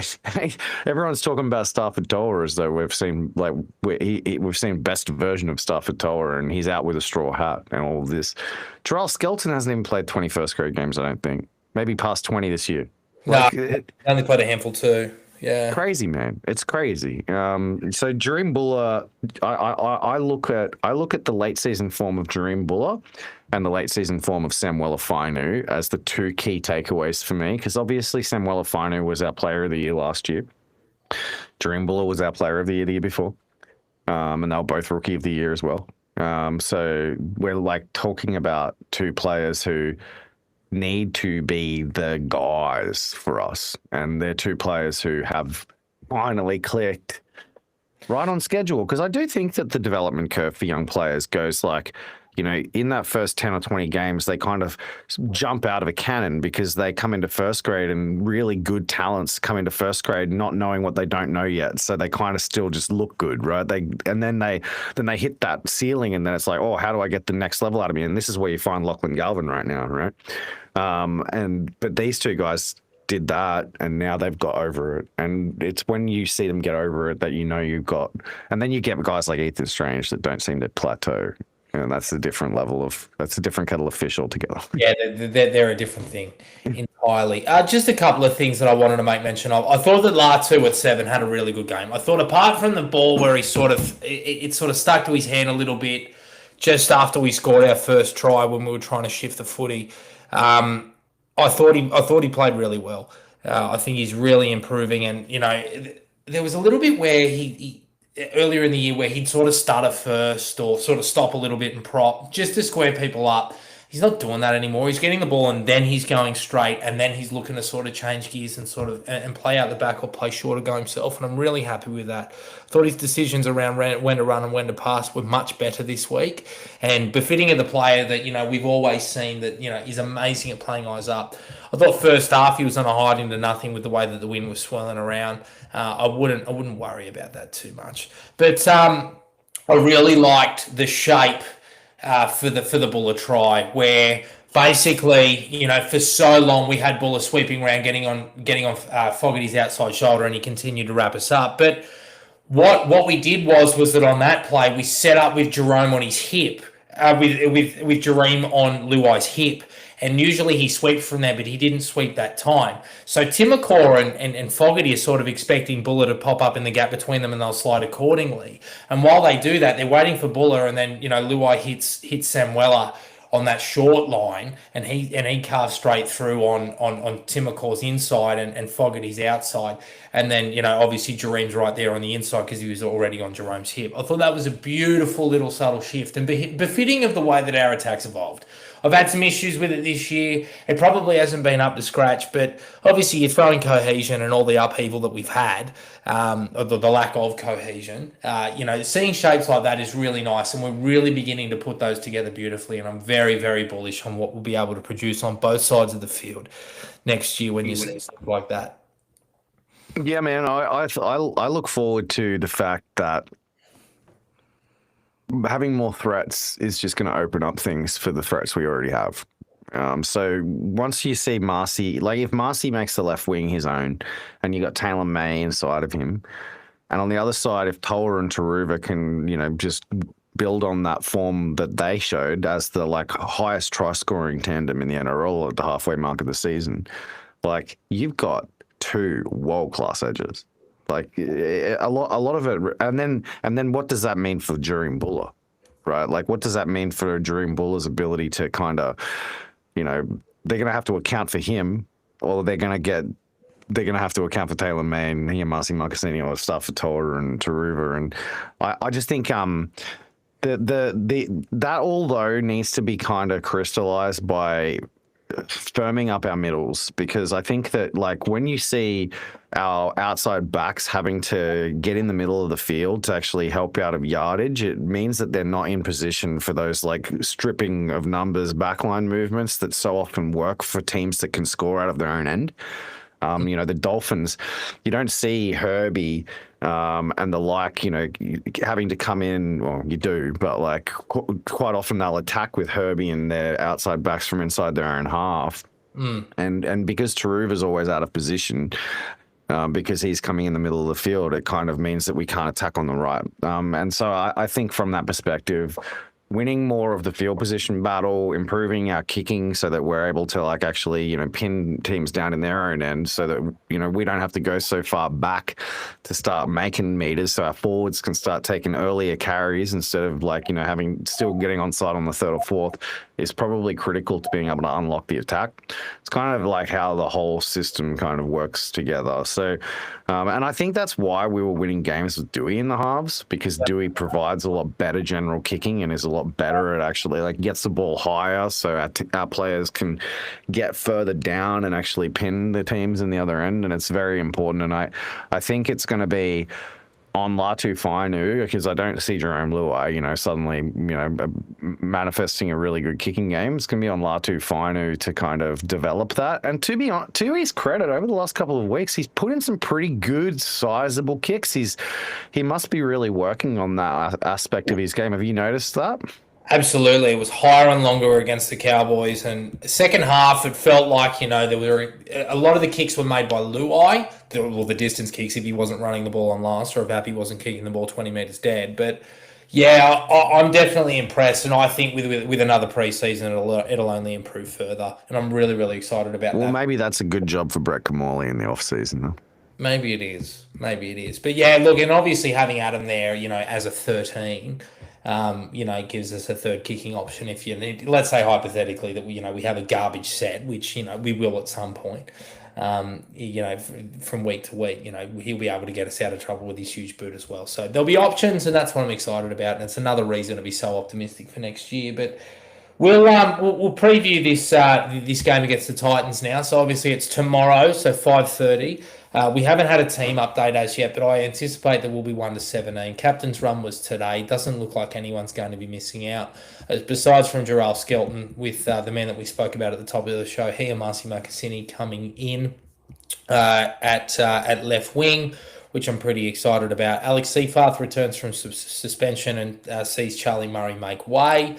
Everyone's talking about Stafford Toa as though we've seen we've seen best version of Stafford Toa, and he's out with a straw hat and all of this. Terrell Skelton hasn't even played 20 first grade games, I don't think. Maybe past 20 this year. No, Like, I only played a handful too. Yeah. crazy, man. It's crazy. So Dream Buller, I look at the late season form of Dream Buller and the late season form of Samuela Fainu as the two key takeaways for me, because obviously Samuela Fainu was our player of the year last year. Dream Buller was our player of the year before. And they were both rookie of the year as well. So we're like talking about two players who need to be the guys for us, and they're two players who have finally clicked right on schedule. Because I do think that the development curve for young players goes like, in that first 10 or 20 games, they kind of jump out of a cannon because they come into first grade, and really good talents come into first grade not knowing what they don't know yet. So they kind of still just look good, right? Then they hit that ceiling, and then it's like, oh, how do I get the next level out of me? And this is where you find Lachlan Galvin right now, right? But these two guys did that, and now they've got over it. And it's when you see them get over it that you've got, and then you get guys like Ethan Strange that don't seem to plateau. And that's a different kettle of fish altogether. Yeah, they're a different thing entirely. Just a couple of things that I wanted to make mention of. I thought that Latu at 7 had a really good game. I thought apart from the ball where he it sort of stuck to his hand a little bit just after we scored our first try when we were trying to shift the footy. I thought he played really well. I think he's really improving, and there was a little bit where he earlier in the year where he'd sort of stutter first or sort of stop a little bit and prop just to square people up. He's not doing that anymore. He's getting the ball and then he's going straight, and then he's looking to sort of change gears and sort of and play out the back or play shorter, go himself. And I'm really happy with that. I thought his decisions around when to run and when to pass were much better this week, and befitting of the player that we've always seen that is amazing at playing eyes up. I thought first half he was on a hide into nothing with the way that the wind was swirling around. I wouldn't worry about that too much. But I really liked the shape for the Buller try, where basically for so long we had Buller sweeping around, getting on Fogarty's outside shoulder, and he continued to wrap us up. But what we did was that on that play we set up with Jerome on his hip, with Jerome on Luai's hip. And usually he sweeps from there, but he didn't sweep that time. So Timokor and Fogarty are sort of expecting Buller to pop up in the gap between them, and they'll slide accordingly. And while they do that, they're waiting for Buller, and then Luai hits Samuela on that short line, and he carves straight through on Timokor's inside and Fogarty's outside. And then, obviously Jerome's right there on the inside because he was already on Jerome's hip. I thought that was a beautiful little subtle shift and befitting of the way that our attack's evolved. I've had some issues with it this year. It probably hasn't been up to scratch, but obviously you're throwing cohesion and all the upheaval that we've had, or the lack of cohesion. Seeing shapes like that is really nice, and we're really beginning to put those together beautifully. And I'm very, very bullish on what we'll be able to produce on both sides of the field next year when you see stuff like that. Yeah, man, I look forward to the fact that having more threats is just going to open up things for the threats we already have. So once you see Marcy, like if Marcy makes the left wing his own, and you got Tailon May inside of him, and on the other side, if Tola and Taruva can, just build on that form that they showed as the highest try scoring tandem in the NRL at the halfway mark of the season, you've got two world class edges. A lot of it, and then what does that mean for Dream Buller, right? What does that mean for Dream Buller's ability to kind of, they're going to have to account for him, or they're going to have to account for Tailon May and Heamasi Makasini or stuff for Tola and Taruva, and I just think that all though needs to be kind of crystallized by firming up our middles, because I think that when you see our outside backs having to get in the middle of the field to actually help out of yardage, it means that they're not in position for those stripping of numbers backline movements that so often work for teams that can score out of their own end. The Dolphins, you don't see Herbie and the having to come in. Well, you do, but quite often they'll attack with Herbie and their outside backs from inside their own half. And because Taruva's always out of position, because he's coming in the middle of the field, it kind of means that we can't attack on the right. And so I think from that perspective, winning more of the field position battle, improving our kicking so that we're able to like actually, pin teams down in their own end so that, we don't have to go so far back to start making meters so our forwards can start taking earlier carries instead of like, having still getting onside on the third or fourth is probably critical to being able to unlock the attack. It's kind of like how the whole system kind of works together. So, and I think that's why we were winning games with Dewey in the halves, because Dewey provides a lot better general kicking and is a lot better at actually like gets the ball higher so our players can get further down and actually pin the teams in the other end. And it's very important. And I think it's going to be on Latu Fainu, because I don't see Jerome Luai, suddenly, manifesting a really good kicking game. It's going to be on Latu Fainu to kind of develop that. And to his credit, over the last couple of weeks, he's put in some pretty good, sizable kicks. He must be really working on that aspect of his game. Have you noticed that? Absolutely. It was higher and longer against the Cowboys. And second half, it felt like, there were a lot of the kicks were made by Luai, the distance kicks if he wasn't running the ball on last or if Happy wasn't kicking the ball 20 metres dead. But yeah, I'm definitely impressed. And I think with another preseason, it'll only improve further. And I'm really, really excited about that. Well, maybe that's a good job for Brett Kamali in the off-season, though. Maybe it is. But yeah, look, and obviously having Adam there, as a 13, gives us a third kicking option. If you need, let's say hypothetically that we have a garbage set, which we will at some point. From week to week, he'll be able to get us out of trouble with his huge boot as well. So there'll be options, and that's what I'm excited about. And it's another reason to be so optimistic for next year. But we'll preview this game against the Titans now. So obviously it's tomorrow, so 5:30. We haven't had a team update as yet, but I anticipate that we'll be 1-17. Captain's run was today. Doesn't look like anyone's going to be missing out. Besides from Jarrell Skelton, with the man that we spoke about at the top of the show, Heamasi Makasini coming in at left wing, which I'm pretty excited about. Alex Seafarth returns from suspension and sees Charlie Murray make way.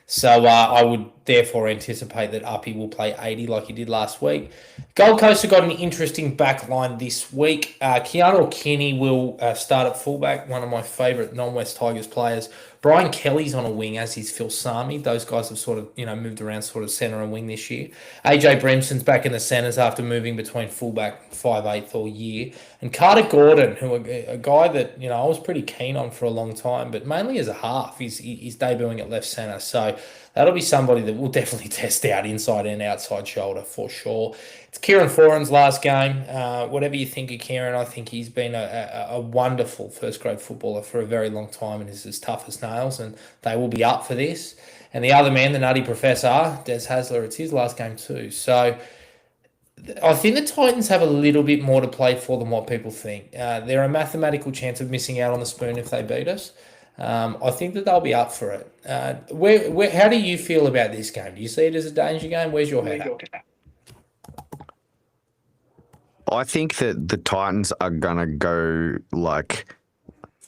So I would therefore anticipate that Uppy will play 80 like he did last week. Gold Coast have got an interesting back line this week. Keanu Kinney will start at fullback, one of my favourite non-West Tigers players. Brian Kelly's on a wing, as is Phil Sami. Those guys have sort of, moved around sort of centre and wing this year. AJ Brimson's back in the centres after moving between fullback 5/8 all year. And Carter Gordon, who a guy that, I was pretty keen on for a long time, but mainly as a half. He's debuting at left centre. So that'll be somebody that we'll definitely test out inside and outside shoulder for sure. It's Kieran Foran's last game. Whatever you think of Kieran, I think he's been a wonderful first-grade footballer for a very long time and is as tough as nails, and they will be up for this. And the other man, the nutty professor, Des Hasler, it's his last game too. So I think the Titans have a little bit more to play for than what people think. They're a mathematical chance of missing out on the spoon if they beat us. I think that they'll be up for it. How do you feel about this game? Do you see it as a danger game? Where's your head at? I think that the Titans are going to go like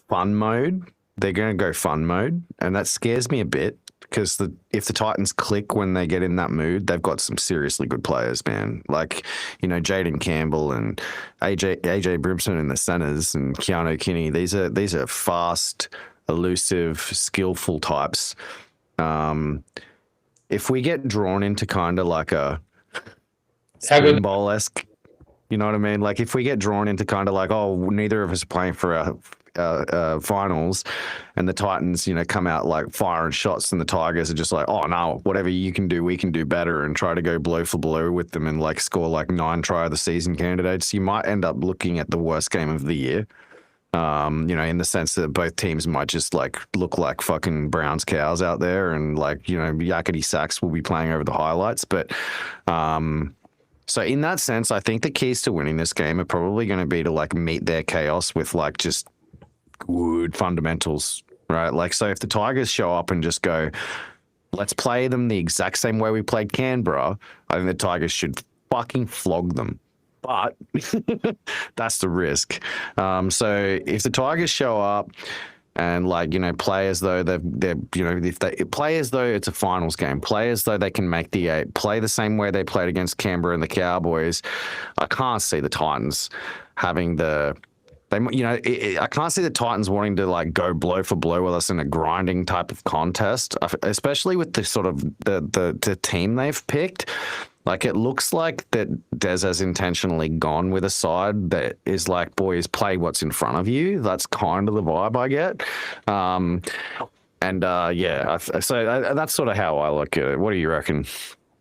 fun mode. They're going to go fun mode. And that scares me a bit because if the Titans click when they get in that mood, they've got some seriously good players, man. Like, Jaden Campbell and AJ Brimson in the centers and Keanu Kinney. These are fast, elusive, skillful types. If we get drawn into kind of like a spoon bowl-esque, you know what I mean? Like if we get drawn into kind of like, oh, neither of us are playing for our finals, and the Titans, come out like firing shots, and the Tigers are just like, oh no, whatever you can do, we can do better, and try to go blow for blow with them and like score like 9 try of the season candidates, you might end up looking at the worst game of the year. In the sense that both teams might just like look like fucking Browns cows out there, and like, yakety sacks will be playing over the highlights. But so in that sense, I think the keys to winning this game are probably going to be to like meet their chaos with like just good fundamentals, right? Like, so if the Tigers show up and just go, let's play them the exact same way we played Canberra, I think the Tigers should fucking flog them. But that's the risk. So if the Tigers show up and like, play as though they're if they play as though it's a finals game, play as though they can make the 8, play the same way they played against Canberra and the Cowboys, I can't see the Titans having the They, I can't see the Titans wanting to like go blow for blow with us in a grinding type of contest, especially with the sort of the team they've picked. Like it looks like that Des has intentionally gone with a side that is like, boys, play what's in front of you. That's kind of the vibe I get. So that's sort of how I look at it. What do you reckon?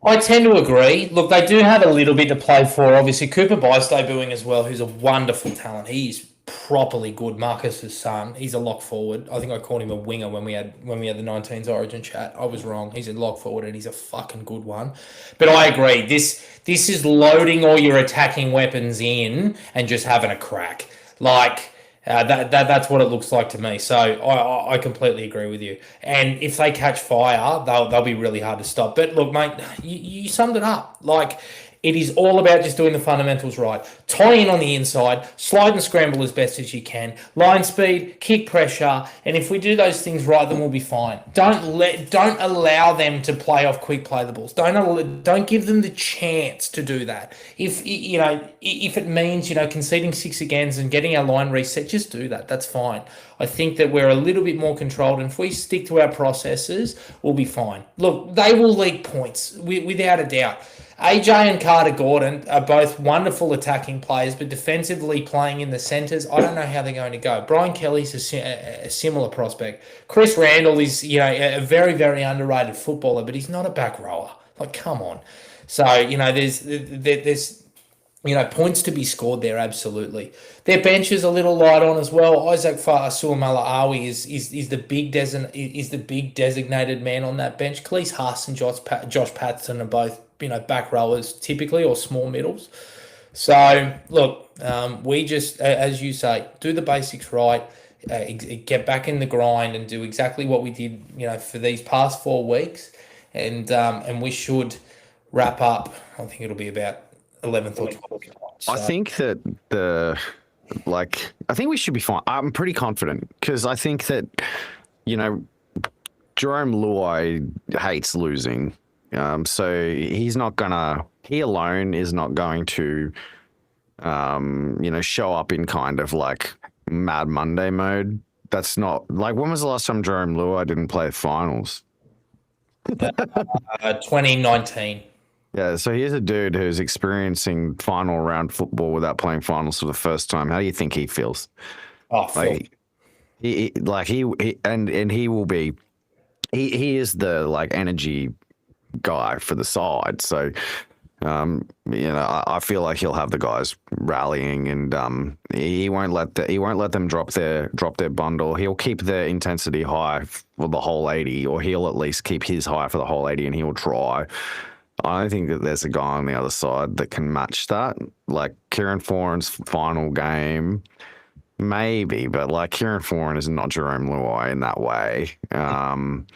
I tend to agree. Look, they do have a little bit to play for. Obviously, Cooper Bryce debuting as well, who's a wonderful talent. He's properly good. Marcus's son. He's a lock forward. I think I called him a winger when we had the 19s Origin chat. I was wrong. He's a lock forward and he's a fucking good one. But I agree. This is loading all your attacking weapons in and just having a crack. Like that's what it looks like to me. So I completely agree with you. And if they catch fire, they'll be really hard to stop. But look, mate, you summed it up. Like it is all about just doing the fundamentals right. Tie in on the inside, slide and scramble as best as you can, line speed, kick pressure, and if we do those things right, then we'll be fine. Don't allow them to play off quick play the balls. Don't give them the chance to do that. If it means conceding 6 agains and getting our line reset, just do that. That's fine. I think that we're a little bit more controlled, and if we stick to our processes, we'll be fine. Look, they will leak points without a doubt. AJ and Carter Gordon are both wonderful attacking players, but defensively playing in the centres, I don't know how they're going to go. Brian Kelly's a similar prospect. Chris Randall is, a very, very underrated footballer, but he's not a back rower. Like, come on. So, there's points to be scored there, absolutely. Their bench is a little light on as well. Isaac Fa'asuamaleaui is the big designated man on that bench. Khalees Haas and Josh Patterson are both back rowers typically, or small middles. So look, we just, as you say, do the basics right, get back in the grind and do exactly what we did, for these past 4 weeks, and we should wrap up. I think it'll be about 11th or 12th. So. I think that I think we should be fine. I'm pretty confident because I think that, Jerome Luai hates losing. So he alone is not going to, show up in kind of like Mad Monday mode. That's not like, when was the last time Jerome Luai didn't play finals? 2019. Yeah, so here's a dude who's experiencing final round football without playing finals for the first time. How do you think he feels? Oh, like he will be. He is the like energy guy for the side. So, I feel like he'll have the guys rallying, and he won't let them drop their bundle. He'll keep their intensity high for the whole 80, or he'll at least keep his high for the whole 80, and he'll try. I think that there's a guy on the other side that can match that. Like Kieran Foran's final game, maybe, but like Kieran Foran is not Jerome Luai in that way. And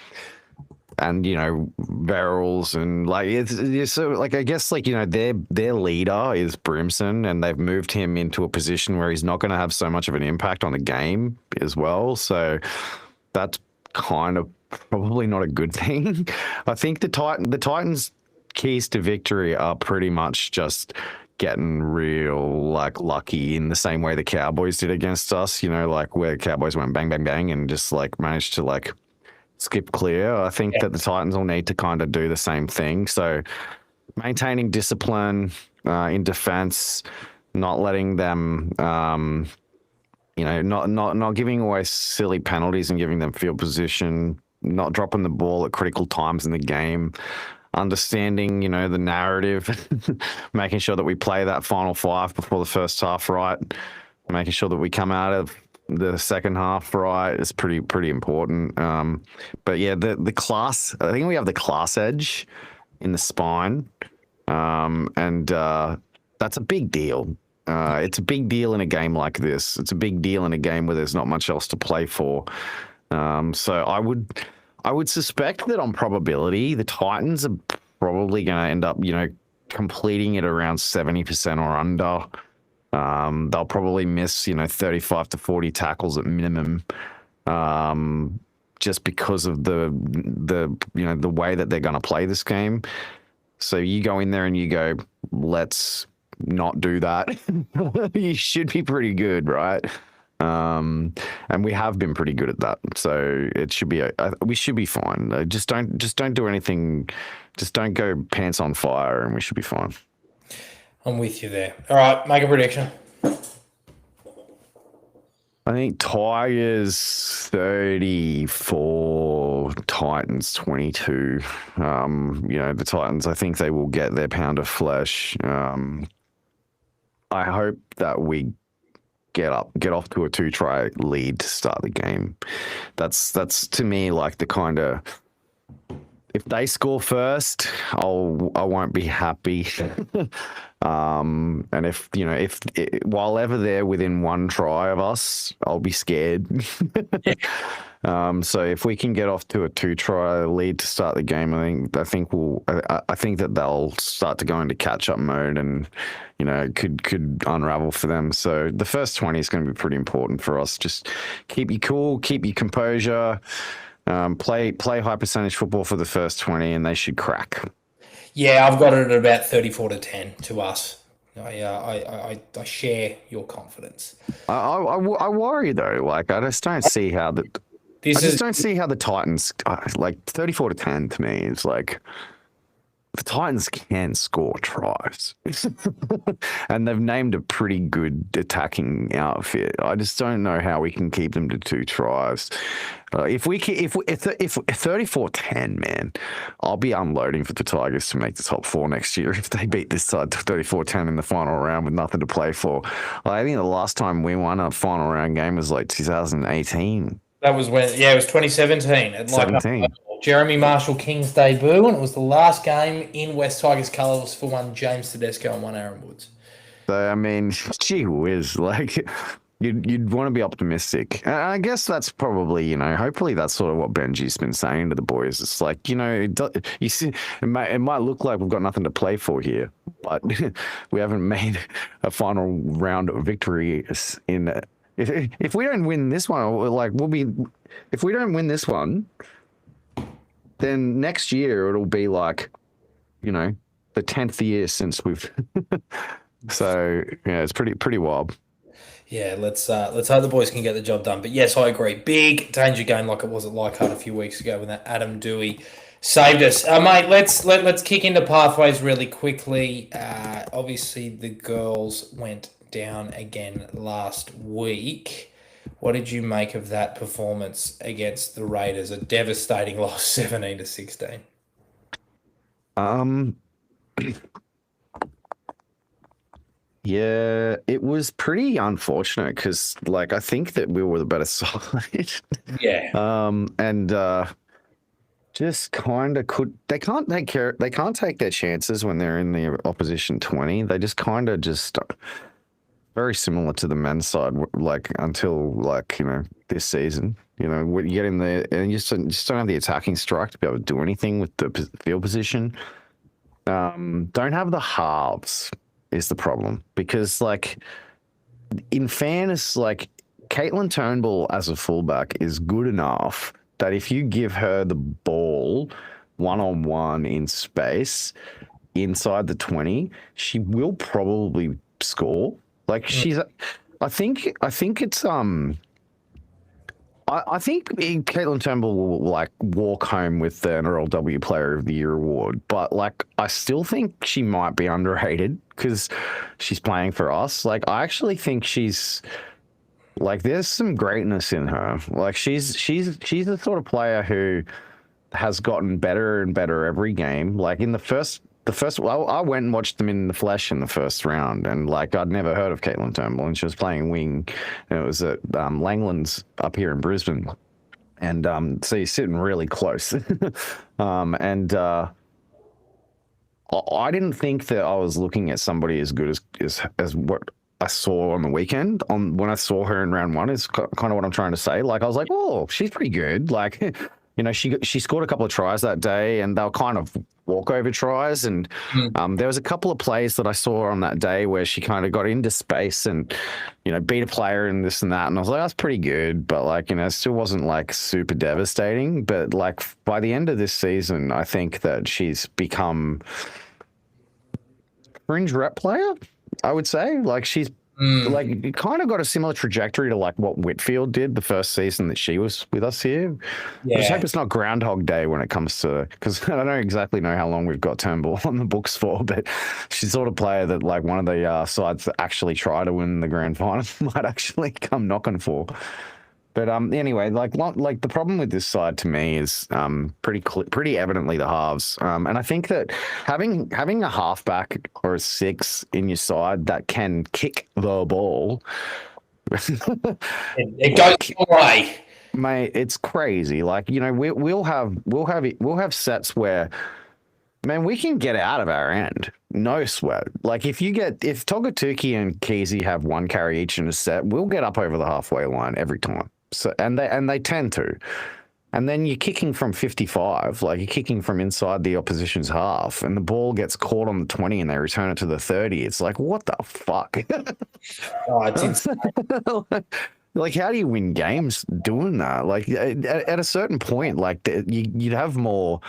Verrills, and like it's so like, I guess, like, their leader is Brimson, and they've moved him into a position where he's not going to have so much of an impact on the game as well. So that's kind of probably not a good thing. I think the Titans' keys to victory are pretty much just getting real like lucky, in the same way the Cowboys did against us, like where Cowboys went bang, bang, bang and just like managed to like skip clear. I think that the Titans will need to kind of do the same thing. So maintaining discipline in defense, not letting them, not giving away silly penalties and giving them field position, not dropping the ball at critical times in the game, understanding, the narrative, making sure that we play that final 5 before the first half right, making sure that we come out of the second half right is pretty important. But yeah, the class, I think we have the class edge in the spine, and that's a big deal. It's a big deal in a game like this. It's a big deal in a game where there's not much else to play for. So I would suspect that on probability, the Titans are probably going to end up, completing it around 70% or under. They'll probably miss, 35 to 40 tackles at minimum, just because of the way that they're going to play this game. So you go in there and you go, let's not do that. You should be pretty good, right? And we have been pretty good at that. So it should be we should be fine. Just don't do anything. Just don't go pants on fire, and we should be fine. I'm with you there. All right, make a prediction. I think Tigers 34, Titans 22. The Titans, I think they will get their pound of flesh. I hope that we get off to a 2-try lead to start the game. That's to me like the kind of, if they score first, I won't be happy. And if while ever they're within 1 try of us, I'll be scared. So if we can get off to a 2-try lead to start the game, I think that they'll start to go into catch up mode, and could unravel for them. So the first 20 is going to be pretty important for us. Just keep you cool, keep your composure. Play high percentage football for the first 20, and they should crack. Yeah, I've got it at about 34-10 to us. I share your confidence. I worry though. Like I just don't see how the Titans, like 34-10 to me is like, the Titans can score tries, and they've named a pretty good attacking outfit. I just don't know how we can keep them to 2 tries. If 34-10, man, I'll be unloading for the Tigers to make the top 4 next year if they beat this side 34-10 in the final round with nothing to play for. I think the last time we won a final round game was like 2018. That was when, it was 2017. 17. Jeremy Marshall King's debut, and it was the last game in West Tigers colours for one James Tedesco and one Aaron Woods. So, I mean, gee whiz, like, you'd want to be optimistic. And I guess that's probably, hopefully that's sort of what Benji's been saying to the boys. It's like, you see, it might look like we've got nothing to play for here, but we haven't made a final round of victory in. If we don't win this one, like if we don't win this one, then next year it'll be like, the 10th year since we've. So yeah, it's pretty wild. Yeah, let's hope the boys can get the job done. But yes, I agree. Big danger game like it was at Leichhardt a few weeks ago when that Adam Dewey saved us. Mate, let's kick into pathways really quickly. Obviously the girls went down again last week. What did you make of that performance against the Raiders? A devastating loss, 17-16. Yeah, it was pretty unfortunate because, like, I think that we were the better side. Yeah. And just kind of they can't take their chances when they're in the opposition 20. They just kind of very similar to the men's side, like until this season. When you get in there and you just don't have the attacking strike to be able to do anything with the field position. Don't have the halves is the problem, because like in fairness, like Caitlin Turnbull as a fullback is good enough that if you give her the ball 1-on-1 in space inside the 20, she will probably score. Like I think it's I think Tailon Turnbull will like walk home with the NRLW Player of the Year award, but like I still think she might be underrated because she's playing for us. Like I actually think she's like there's some greatness in her. Like she's the sort of player who has gotten better and better every game. Like in the first, well, I went and watched them in the flesh in the first round, and like I'd never heard of Caitlin Turnbull, and she was playing wing, and it was at Langlands up here in Brisbane, and so you're sitting really close, and I didn't think that I was looking at somebody as good as what I saw on the weekend. When I saw her in round one, is kind of what I'm trying to say. Like I was like, oh, she's pretty good. Like, she scored a couple of tries that day, and they were kind of walkover tries, and there was a couple of plays that I saw on that day where she kind of got into space and beat a player and this and that, and I was like, that's pretty good, but like it still wasn't like super devastating. But like by the end of this season, I think that she's become fringe rep player, I would say. Like she's like it kind of got a similar trajectory to like what Whitfield did the first season that she was with us here. I just Yeah. hope it's not Groundhog Day when it comes to, because I don't exactly know how long we've got Turnbull on the books for, but she's sort of player that like one of the sides that actually try to win the grand final might actually come knocking for. But anyway, like the problem with this side to me is pretty evidently the halves, and I think that having a halfback or a six in your side that can kick the ball, It goes away. mate, it's crazy. Like we'll have sets where, man, we can get out of our end. No sweat. Like if Togatuki and Kesey have one carry each in a set, we'll get up over the halfway line every time. So and they tend to. And then you're kicking from 55, like you're kicking from inside the opposition's half, and the ball gets caught on the 20 and they return it to the 30. It's like, what the fuck? Oh, it's insane. Like, how do you win games doing that? Like, at a certain point, like you'd have more.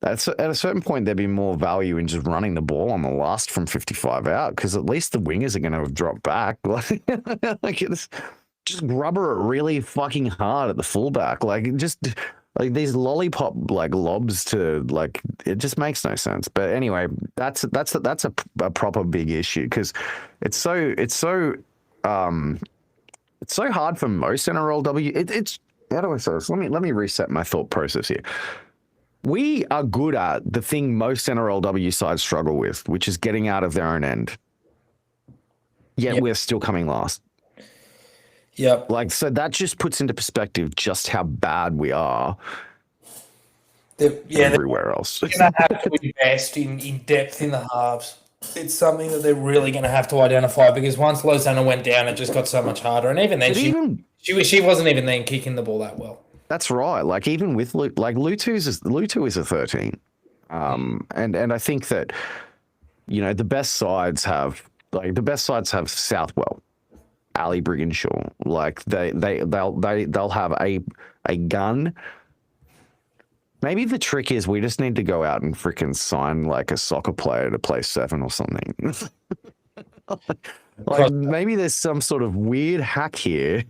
At a certain point, there'd be more value in just running the ball on the last from 55 out, because at least the wingers are going to drop back. Like it's just rubber it really fucking hard at the fullback. Like just like these lollipop like lobs to like, it just makes no sense. But anyway, that's a proper big issue, because it's so hard for most NRLW. It's how do I say this? Let me reset my thought process here. We are good at the thing most NRLW sides struggle with, which is getting out of their own end. Yet we're still coming last. Yep. Like, so that just puts into perspective just how bad we are everywhere else. They're going to have to invest in depth in the halves. It's something that they're really going to have to identify, because once Lozana went down, it just got so much harder. And even then, she wasn't even then kicking the ball that well. That's right. Like even with Lutu is a 13, and I think that the best sides have Southwell, Ali Brigginshaw. Like they'll have a gun. Maybe the trick is we just need to go out and freaking sign like a soccer player to play 7 or something. Like maybe there's some sort of weird hack here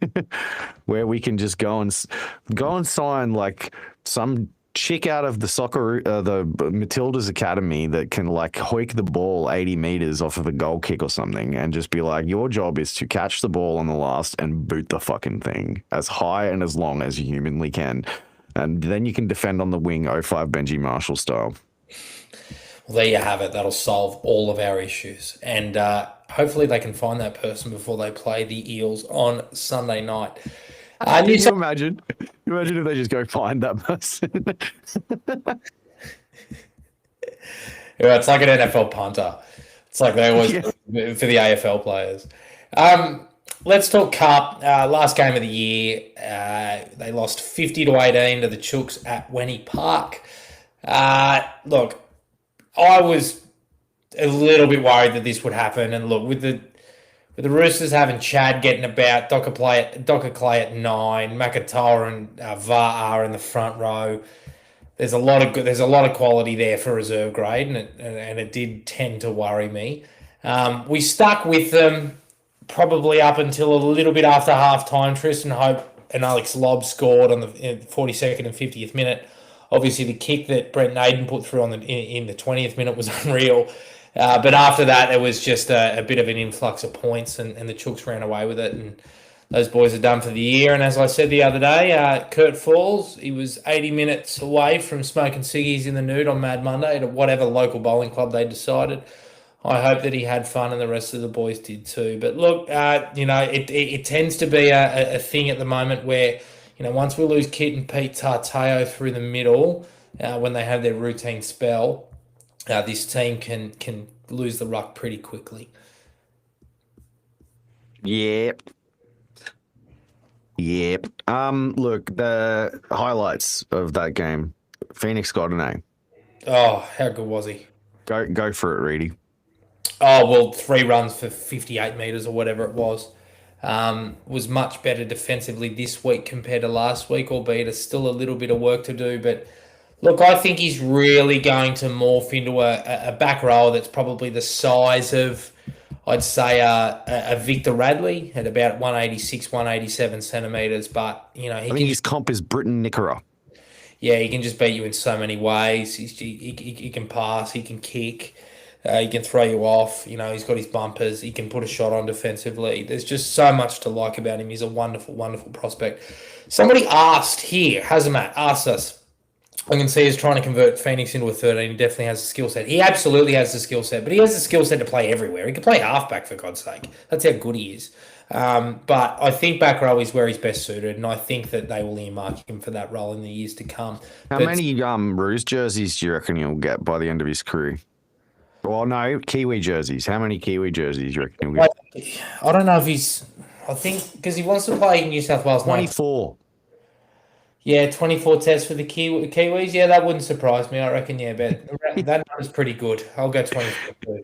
where we can just go and sign like some chick out of the Matilda's academy that can like hoik the ball 80 meters off of a goal kick or something, and just be like, your job is to catch the ball on the last and boot the fucking thing as high and as long as you humanly can. And then you can defend on the wing 05 Benji Marshall style. Well, there you have it. That'll solve all of our issues. And hopefully they can find that person before they play the Eels on Sunday night. Can you imagine? Imagine if they just go find that person. Yeah, it's like an NFL punter. It's like they always for the AFL players. Let's talk Cup. Last game of the year, they lost 50-18 to the Chooks at Wenny Park. Look, I was a little bit worried that this would happen, and look, with the Roosters having Chad getting about, Docker Clay at 9, Makatoa and Var in the front row. There's a lot of quality there for reserve grade, and it did tend to worry me. We stuck with them probably up until a little bit after half time. Tristan Hope and Alex Lobb scored on the 42nd and 50th minute. Obviously, the kick that Brent Naden put through in the 20th minute was unreal. But after that, there was just a bit of an influx of points, and the Chooks ran away with it. And those boys are done for the year. And as I said the other day, Kurt Falls, he was 80 minutes away from smoking ciggies in the nude on Mad Monday to whatever local bowling club they decided. I hope that he had fun, and the rest of the boys did too. But look, it tends to be a thing at the moment where, once we lose Kit and Pete Tarteo through the middle, when they have their routine spell, this team can lose the ruck pretty quickly. Yep. Look, the highlights of that game. Phoenix got an A. Oh, how good was he? Go for it, Reedy. Oh, well, 3 runs for 58 metres or whatever it was. Was much better defensively this week compared to last week, albeit it's still a little bit of work to do. But look, I think he's really going to morph into a back rower that's probably the size of I'd say a Victor Radley at about 186, 187 centimeters, but he I can think his comp is Britton Nickera. yeah, he can just beat you in so many ways. He can pass, he can kick, he can throw you off. He's got his bumpers. He can put a shot on defensively. There's just so much to like about him. He's a wonderful, wonderful prospect. Somebody asked here, Hazamat asked us. I can see he's trying to convert Phoenix into a 13. He definitely has the skill set. He absolutely has the skill set, but he has the skill set to play everywhere. He can play halfback, for God's sake. That's how good he is. But I think back row is where he's best suited, and I think that they will earmark him for that role in the years to come. How many Roos jerseys do you reckon he'll get by the end of his career? Well, no, Kiwi jerseys. How many Kiwi jerseys do you reckon he'll get? I don't know if he's... I think because he wants to play in New South Wales. 24. Yeah, 24 tests for the Kiwis. Yeah, that wouldn't surprise me. I reckon, yeah, but that number's pretty good. I'll go 24.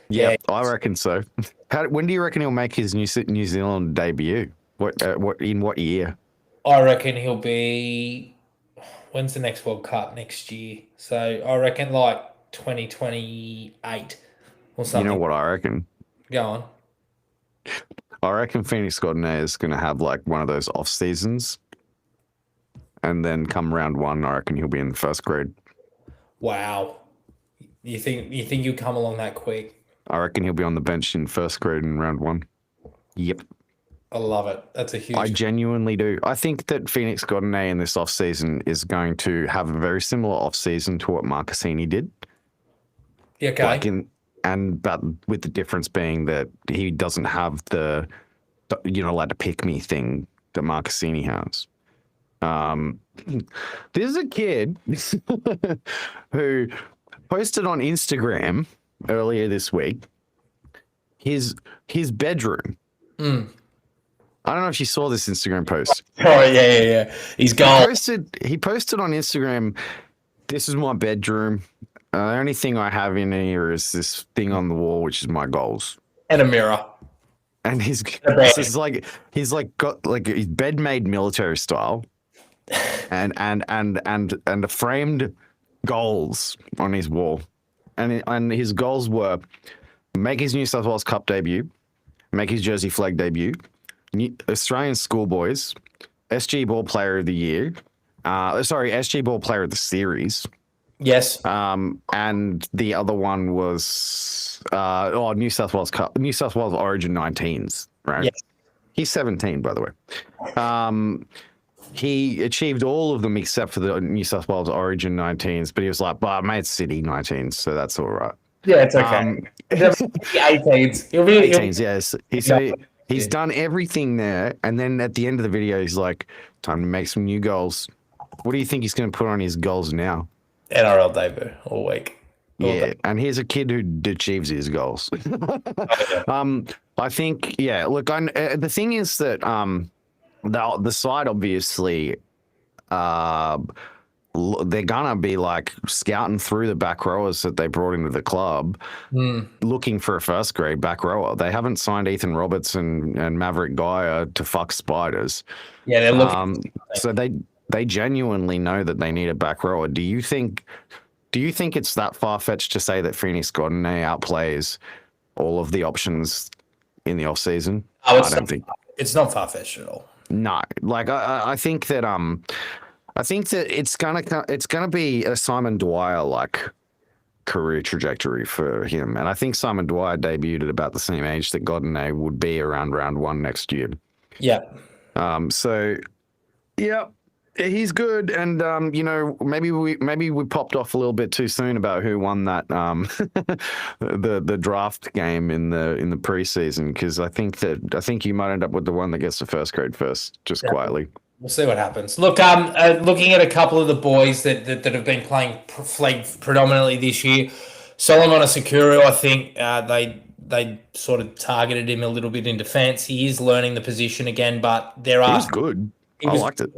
Yeah, I reckon so. When do you reckon he'll make his New Zealand debut? In what year? I reckon he'll be... When's the next World Cup? Next year. So I reckon like 2028 or something. You know what I reckon? Go on. I reckon Phoenix Gardner is going to have like one of those off seasons. And then come round one, I reckon he'll be in the first grade. Wow. You think you'll come along that quick? I reckon he'll be on the bench in first grade in round one. Yep. I love it. That's a huge... I genuinely do. I think that Phoenix Gardner in this off season is going to have a very similar off season to what Makasini did. Yeah, okay. But with the difference being that he doesn't have the you're not allowed to pick me thing that Makasini has. There's a kid who posted on Instagram earlier this week his bedroom. I don't know if you saw this Instagram post. Oh yeah. He's gone. He posted on Instagram, "This is my bedroom. The only thing I have in here is this thing on the wall, which is my goals and a mirror." And he's got like his bed made military style. And the framed goals on his wall, and his goals were make his New South Wales Cup debut, make his Jersey flag debut, Australian Schoolboys, SG Ball Player of the Year, SG Ball Player of the Series. Yes. And the other one was New South Wales Cup, New South Wales Origin 19s, right? Yes. He's 17, by the way. He achieved all of them except for the New South Wales Origin 19s, but he was like, I made City 19s, so that's all right. Yeah, it's okay. 18s. 18s, yes. He's done everything there, and then at the end of the video, he's like, time to make some new goals. What do you think he's going to put on his goals now? NRL debut all week. And here's a kid who achieves his goals. I think, look, the thing is that the side obviously they're gonna be like scouting through the back rowers that they brought into the club, looking for a first grade back rower. They haven't signed Ethan Roberts and Maverick Geyer to fuck spiders. Yeah, they're looking. So they genuinely know that they need a back rower. Do you think it's that far fetched to say that Phoenix Gardner outplays all of the options in the off season? I don't think it's not far fetched at all. No, like I think that it's gonna be a Simon Dwyer like career trajectory for him, and I think Simon Dwyer debuted at about the same age that Gardner would be around round one next year. Yeah. So, yeah, he's good, and maybe we popped off a little bit too soon about who won that the draft game in the preseason, because I think you might end up with the one that gets the first grade first, just quietly. We'll see what happens. Look, looking at a couple of the boys that have been playing flag predominantly this year, Sullivan and Sakura, I think they sort of targeted him a little bit in defence. He is learning the position again, but he was good. I liked it.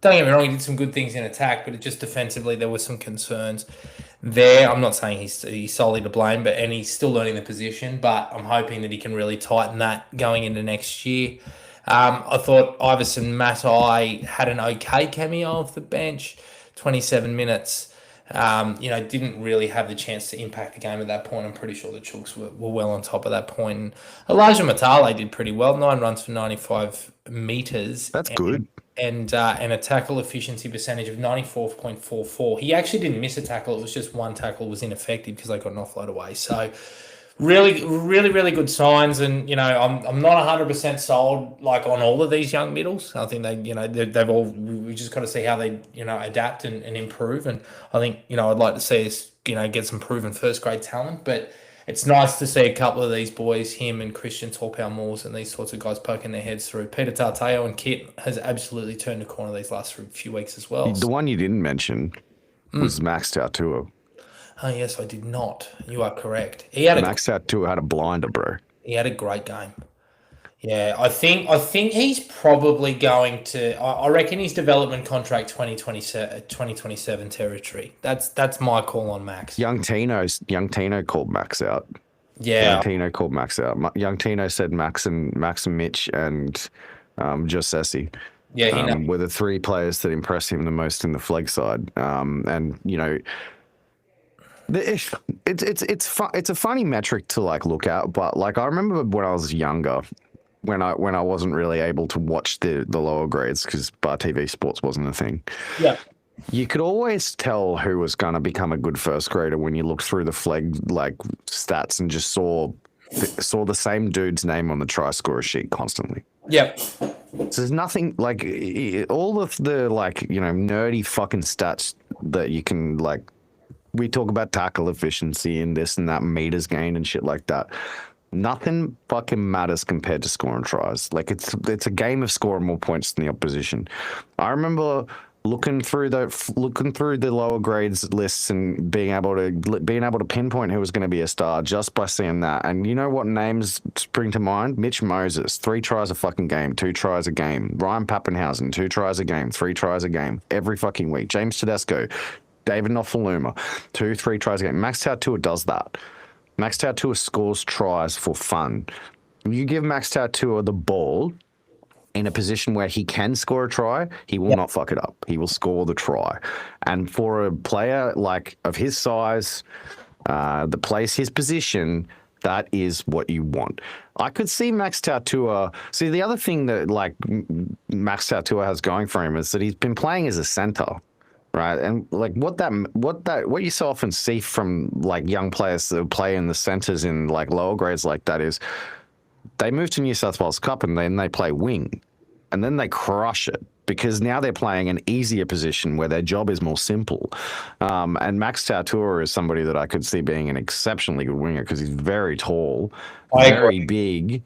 Don't get me wrong, he did some good things in attack, but just defensively there were some concerns there. I'm not saying he's solely to blame, and he's still learning the position, but I'm hoping that he can really tighten that going into next year. I thought Iverson Matai had an okay cameo off the bench, 27 minutes. Didn't really have the chance to impact the game at that point. I'm pretty sure the Chooks were well on top at that point. And Elijah Matale did pretty well, 9 runs for 95 meters. That's good. And a tackle efficiency percentage of 94.44. He actually didn't miss a tackle. It was just one tackle was ineffective because they got an offload away. So really, really, really good signs. And, I'm not 100% sold like on all of these young middles. I think they've all, we just got to see how they, adapt and improve. And I think, I'd like to see us, get some proven first grade talent, but it's nice to see a couple of these boys, him and Christian Torpow-Moores and these sorts of guys poking their heads through. Peter Tarteo and Kit has absolutely turned the corner these last few weeks as well. The one you didn't mention was Max Tautua. Oh, yes, I did not. You are correct. Max Tautua had a blinder, bro. He had a great game. Yeah, I think he's probably going to. I reckon his development contract 2027 territory. That's my call on Max. Young Tino called Max out. Yeah, Young Tino called Max out. Young Tino said Max and Mitch and Josesi. Yeah, were the three players that impressed him the most in the flag side. It's a funny metric to like look at, but like I remember when I was younger, when I wasn't really able to watch the lower grades because Bar TV Sports wasn't a thing. Yeah. You could always tell who was going to become a good first grader when you looked through the flag like stats and just saw the same dude's name on the try scorer sheet constantly. Yep. So there's nothing like all of the like nerdy fucking stats that you can like. We talk about tackle efficiency and this and that meters gained and shit like that. Nothing fucking matters compared to scoring tries. Like it's a game of scoring more points than the opposition. I remember looking through the lower grades lists and being able to pinpoint who was going to be a star just by seeing that. And you know what names spring to mind? Mitch Moses, 3 tries a fucking game, 2 tries a game. Ryan Pappenhausen, 2 tries a game, 3 tries a game every fucking week. James Tedesco, David Nofaluma, 2-3 tries a game. Max Tautua does that. Max Tautua scores tries for fun. If you give Max Tautua the ball in a position where he can score a try, he will not fuck it up. He will score the try. And for a player like of his size, that plays his position, that is what you want. I could see Max Tautua. See, the other thing that like Max Tautua has going for him is that he's been playing as a center. Right, and like what you so often see from like young players that play in the centers in like lower grades like that is they move to New South Wales Cup and then they play wing, and then they crush it because now they're playing an easier position where their job is more simple. And Max Tautua is somebody that I could see being an exceptionally good winger because he's very tall, very big.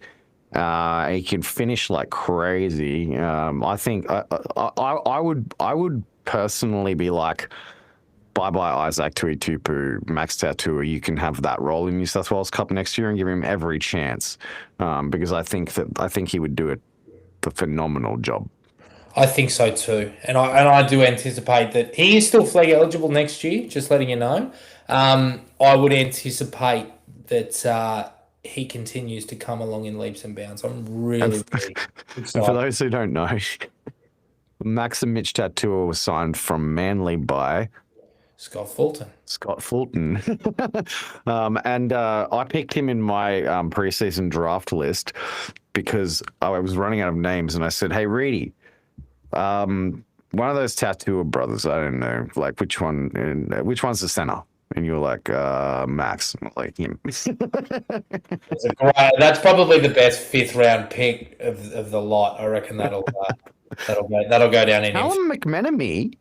He can finish like crazy. I think I would personally be like, bye-bye Isaac Tuitupu, Max Tautua, you can have that role in New South Wales Cup next year and give him every chance because I think he would do a phenomenal job. I think so too, and I do anticipate that he is still flag eligible next year. Just letting you know, I would anticipate that he continues to come along in leaps and bounds. I'm really excited. For those who don't know, Max and Mitch Tautua was signed from Manly by Scott Fulton. And I picked him in my preseason draft list because I was running out of names, and I said, "Hey, Reedie, one of those Tautua brothers. I don't know, like which one's the center?" And you were like, Max. I'm like him. That's probably the best 5th round pick of the lot. I reckon that'll go down in. Alan McMenemy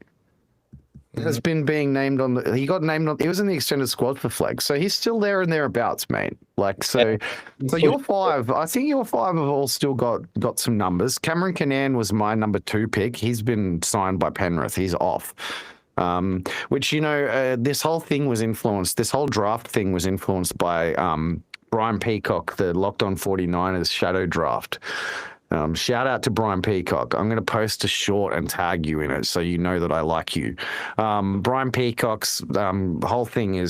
has been being named on he was in the extended squad for flag, so he's still there and thereabouts, mate. Like so your 5, I think your 5 have all still got some numbers. Cameron Cannan was my number 2 pick. He's been signed by Penrith. He's off. Which this whole draft thing was influenced by Brian Peacock, the Locked On 49ers shadow draft. Shout out to Brian Peacock. I'm going to post a short and tag you in it so you know that I like you. Brian Peacock's whole thing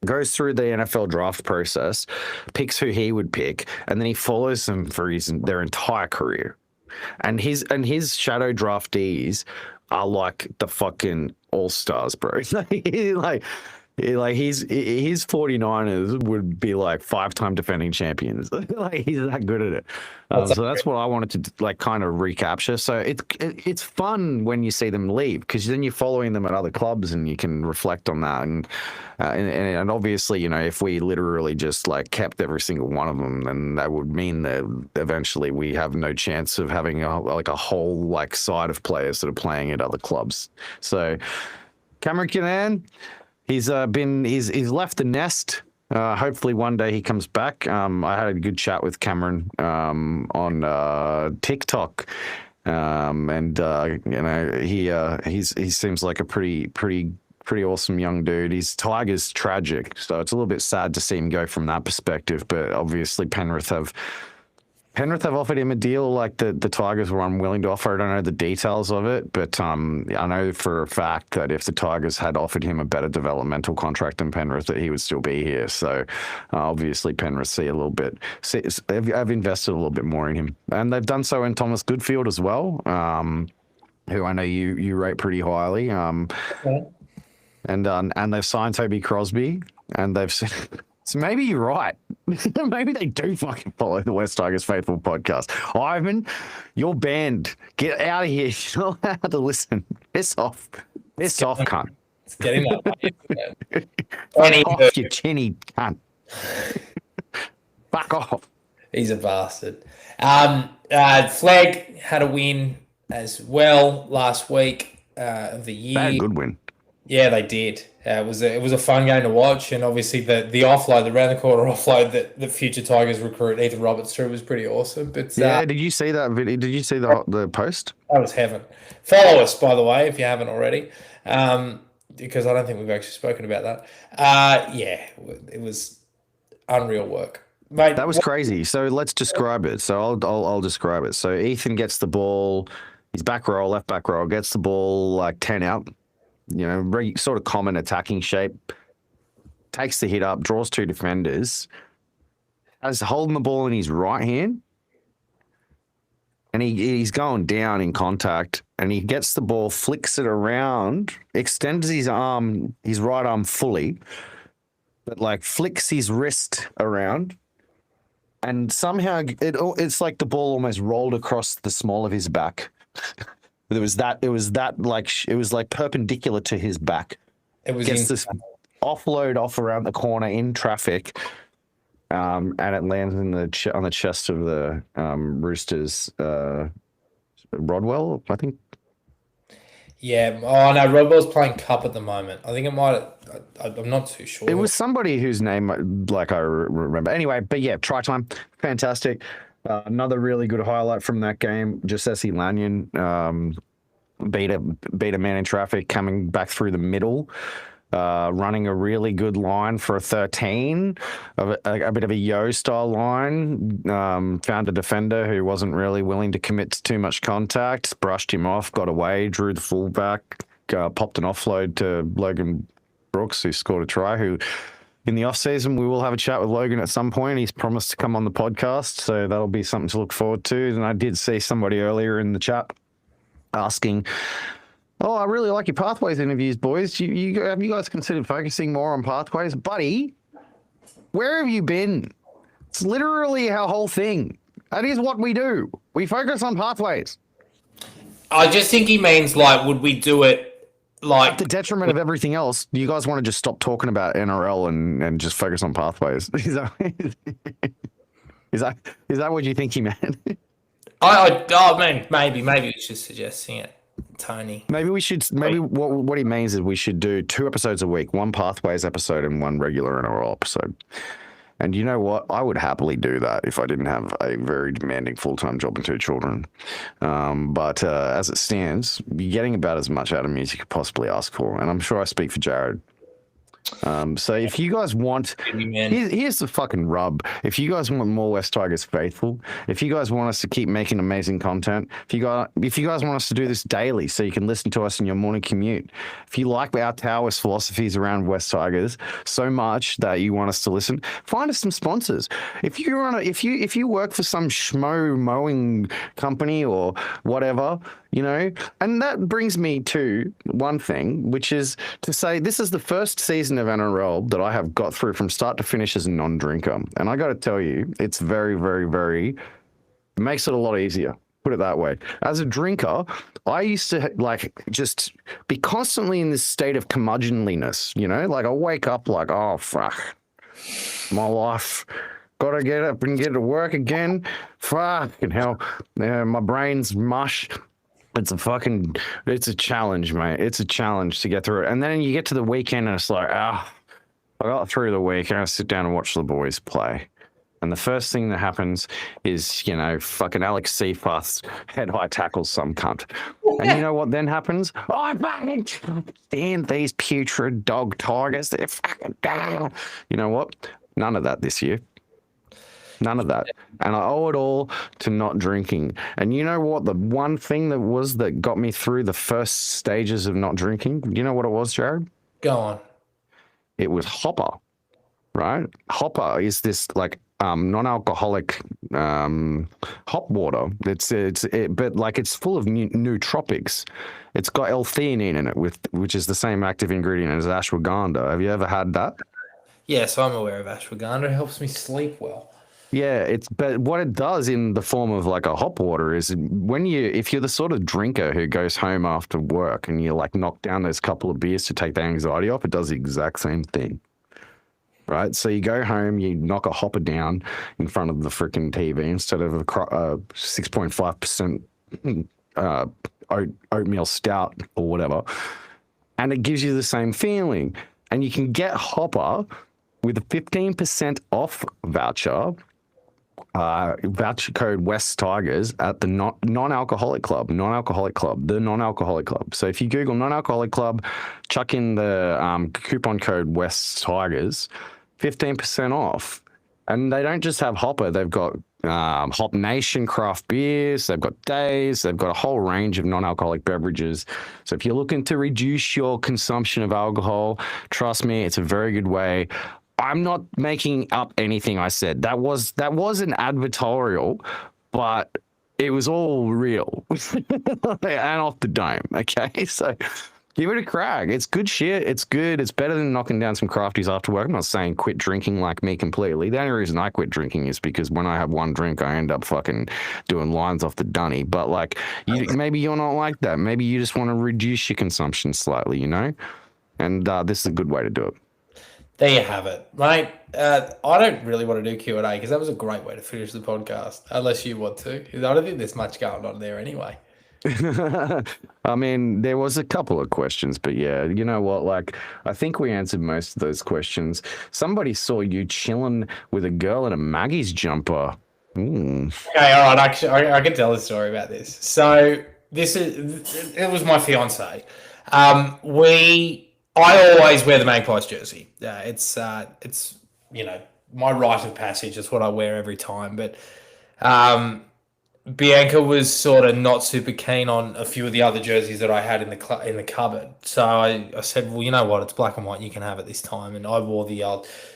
goes through the NFL draft process, picks who he would pick, and then he follows them for their entire career. And his shadow draftees are like the fucking all stars, bro. His 49ers would be like 5-time defending champions. Like he's that good at it. So that's what I wanted to like kind of recapture. So it's fun when you see them leave because then you're following them at other clubs and you can reflect on that. And obviously, you know, if we literally just like kept every single one of them, then that would mean that eventually we have no chance of having a whole like side of players that are playing at other clubs. So Cameron Kinnan. He's left the nest. Hopefully one day he comes back. I had a good chat with Cameron on TikTok, and you know he seems like a pretty awesome young dude. His Tigers tragic, so it's a little bit sad to see him go from that perspective. But obviously Penrith have offered him a deal like the Tigers were unwilling to offer. I don't know the details of it, but I know for a fact that if the Tigers had offered him a better developmental contract than Penrith, that he would still be here. So obviously Penrith have invested a little bit more in him, and they've done so in Thomas Goodfield as well, who I know you rate pretty highly. Okay. And they've signed Toby Crosby, and they've. So maybe you're right. Maybe they do fucking follow the West Tigers Faithful podcast. Ivan, you're banned. Get out of here. You're not allowed to listen. Piss off. Piss off, cunt. It's getting that way. Fuck off, you chinny cunt. Fuck off. He's a bastard. Flag had a win as well last week of the year. They had a good win. Yeah, they did. It was a fun game to watch, and obviously the offload, the round the corner offload that the future Tigers recruit Ethan Roberts threw was pretty awesome. But yeah, did you see that video? Did you see the post? That was heaven. Follow us, by the way, if you haven't already, because I don't think we've actually spoken about that. Yeah, it was unreal work, mate. That was crazy. So let's describe it. So I'll describe it. So Ethan gets the ball. He's back row, left back row, gets the ball like 10 out. You know, sort of common attacking shape, takes the hit up, draws two defenders, has holding the ball in his right hand, and he's going down in contact, and he gets the ball, flicks it around, extends his right arm fully, but like flicks his wrist around, and somehow it's like the ball almost rolled across the small of his back. It was like perpendicular to his back. It was gets this offload off around the corner in traffic, and it lands on the chest of the Roosters. Rodwell, I think. Yeah. Oh no, Rodwell's playing cup at the moment. I think it might. I'm not too sure. It was somebody whose name like I remember. Anyway, but yeah, try time, fantastic. Another really good highlight from that game, just Jesse Lanyon beat a man in traffic coming back through the middle, running a really good line for a 13, a bit of a yo style line. Found a defender who wasn't really willing to commit to too much contact, brushed him off, got away, drew the fullback, popped an offload to Logan Brooks, who scored a try, who in the off-season, we will have a chat with Logan at some point. He's promised to come on the podcast, so that'll be something to look forward to. And I did see somebody earlier in the chat asking, "Oh, I really like your Pathways interviews, boys. Have you guys considered focusing more on Pathways?" Buddy, where have you been? It's literally our whole thing. That is what we do. We focus on Pathways. I just think he means like, would we do it like at the detriment of everything else? Do you guys want to just stop talking about NRL and just focus on Pathways? Is that what you think he meant? Man, maybe it's just suggesting it, Tony. Maybe we should. Maybe what he means is we should do 2 episodes a week, 1 Pathways episode and 1 regular NRL episode. And you know what? I would happily do that if I didn't have a very demanding full-time job and 2 children. But as it stands, you're getting about as much out of me as you could possibly ask for. And I'm sure I speak for Jared. So if you guys want, here's the fucking rub. If you guys want more West Tigers faithful, if you guys want us to keep making amazing content, if you guys want us to do this daily so you can listen to us in your morning commute, if you like our Taoist philosophies around West Tigers so much that you want us to listen, find us some sponsors. If you work for some schmo mowing company or whatever, You know, and that brings me to one thing, which is to say this is the first season of NRL that I have got through from start to finish as a non-drinker. And I got to tell you, it's very, very, very, it makes it a lot easier. Put it that way. As a drinker, I used to like just be constantly in this state of curmudgeonliness, you know, like I wake up like, oh, fuck, my life. Got to get up and get to work again. Fucking hell. Yeah, my brain's mush. It's a challenge, mate. It's a challenge to get through it. And then you get to the weekend and it's like, I got through the week and I sit down and watch the boys play. And the first thing that happens is, you know, fucking Alex Seafath's head high tackles some cunt. And you know what then happens? Oh, I fucking can't stand these putrid dog tigers. They're fucking down. You know what? None of that this year. None of that. And I owe it all to not drinking. And you know what? The one thing that got me through the first stages of not drinking, you know what it was, Jared? Go on. It was Hopper, right? Hopper is this like non-alcoholic hop water. But like it's full of nootropics. It's got L-theanine in it, which is the same active ingredient as ashwagandha. Have you ever had that? Yes, I'm aware of ashwagandha. It helps me sleep well. Yeah, but what it does in the form of like a hop water is if you're the sort of drinker who goes home after work and you like knock down those couple of beers to take the anxiety off, it does the exact same thing. Right? So you go home, you knock a hopper down in front of the freaking TV instead of a 6.5% oatmeal stout or whatever. And it gives you the same feeling. And you can get Hopper with a 15% off voucher code West Tigers at the non-alcoholic club, the non-alcoholic club. So if you Google non-alcoholic club, chuck in the coupon code West Tigers, 15% off. And they don't just have Hopper, they've got Hop Nation craft beers, they've got days, they've got a whole range of non-alcoholic beverages. So if you're looking to reduce your consumption of alcohol, trust me, it's a very good way. I'm not making up anything I said. That was an advertorial, but it was all real and off the dome. Okay, so give it a crack. It's good shit. It's good. It's better than knocking down some crafties after work. I'm not saying quit drinking like me completely. The only reason I quit drinking is because when I have one drink, I end up fucking doing lines off the dunny. But like, maybe you're not like that. Maybe you just want to reduce your consumption slightly, you know? And this is a good way to do it. There you have it, mate. I don't really want to do Q&A because that was a great way to finish the podcast, unless you want to. I don't think there's much going on there anyway. I mean, there was a couple of questions, but yeah, you know what? Like, I think we answered most of those questions. Somebody saw you chilling with a girl in a Maggie's jumper. Okay, all right. Actually, I can tell a story about this. So it was my fiance. I always wear the Magpies jersey. It's you know, my rite of passage. It's what I wear every time. But Bianca was sort of not super keen on a few of the other jerseys that I had in the cupboard. So I said, well, you know what? It's black and white. You can have it this time. And I wore the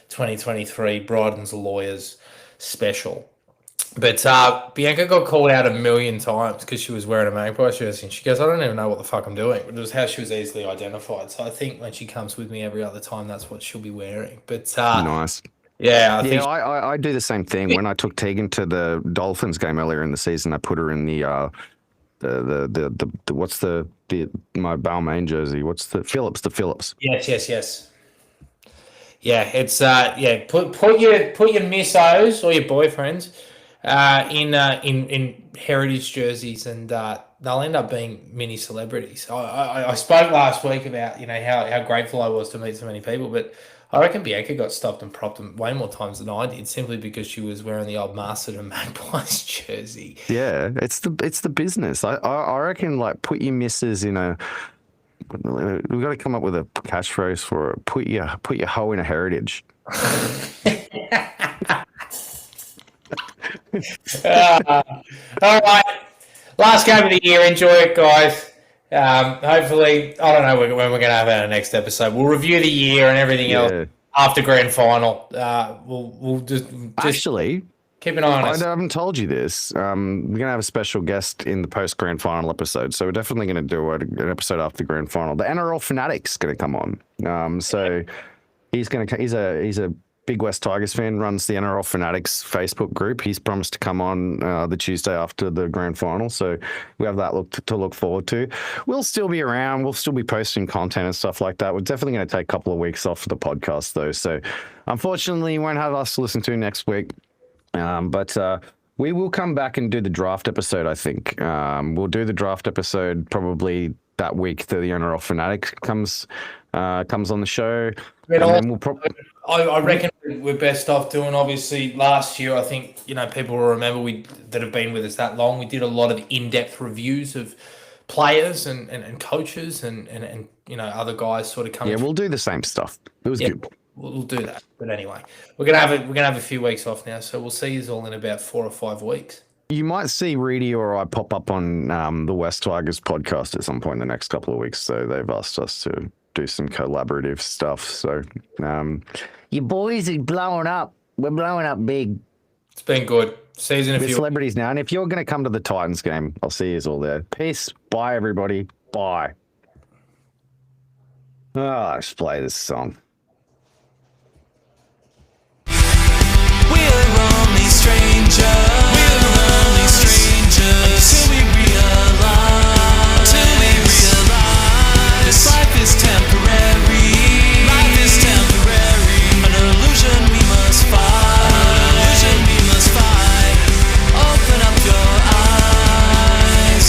2023 Bryden's Lawyers special. But Bianca got called out a million times because she was wearing a Magpies jersey. And she goes, I don't even know what the fuck I'm doing. But it was how she was easily identified. So I think when she comes with me every other time, that's what she'll be wearing. But nice. Yeah, I do the same thing. When I took Tegan to the Dolphins game earlier in the season, I put her in the what's my Balmain jersey? What's the Phillips? The Phillips. Yes. Yeah, it's Put your missos or your boyfriends in heritage jerseys, and they'll end up being mini celebrities. I spoke last week about how grateful I was to meet so many people, but I reckon Bianca got stopped and propped way more times than I did, simply because she was wearing the old Master and Magpies jersey. Yeah, it's the business. I reckon, like, put your missus in a. We've got to come up with a catchphrase for it. Put your hoe in a heritage. All right, last game of the year. Enjoy it, guys. Hopefully, I don't know when we're going to have our next episode. We'll review the year and everything else after grand final. We'll just actually. Keep an eye on I us. haven't told you this. We're going to have a special guest in the post-grand final episode. So we're definitely going to do an episode after the grand final. The NRL Fanatic's going to come on. So he's a Big West Tigers fan, runs the NRL Fanatics Facebook group. He's promised to come on the Tuesday after the grand final. So we have that to look forward to. We'll still be around. We'll still be posting content and stuff like that. We're definitely going to take a couple of weeks off for the podcast, though. So unfortunately, you won't have us to listen to next week. But we will come back and do the draft episode, I think. We'll do the draft episode probably that week that the NRL Fanatic comes on the show. And then we'll I reckon we're best off doing, obviously, last year, I think, people will remember that have been with us that long. We did a lot of in-depth reviews of players and coaches and other guys sort of coming. Yeah, we'll do the same stuff. It was good. We'll do that. But anyway, we're gonna have a few weeks off now, so we'll see you all in about 4 or 5 weeks. You might see Reedie or I pop up on the West Tigers podcast at some point in the next couple of weeks. So they've asked us to do some collaborative stuff. So you boys are blowing up. We're blowing up big. It's been good. Season We're celebrities now. And if you're going to come to the Titans game, I'll see you all there. Peace. Bye, everybody. Bye. Let's play this song. We're only strangers. Until we realize this life is temporary. An illusion we must fight. Open up your eyes.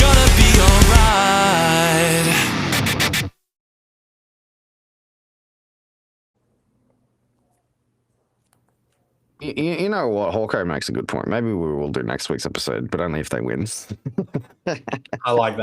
Gonna be alright. You know what? Hawkeye makes a good point. Maybe we will do next week's episode, but only if they win. I like that.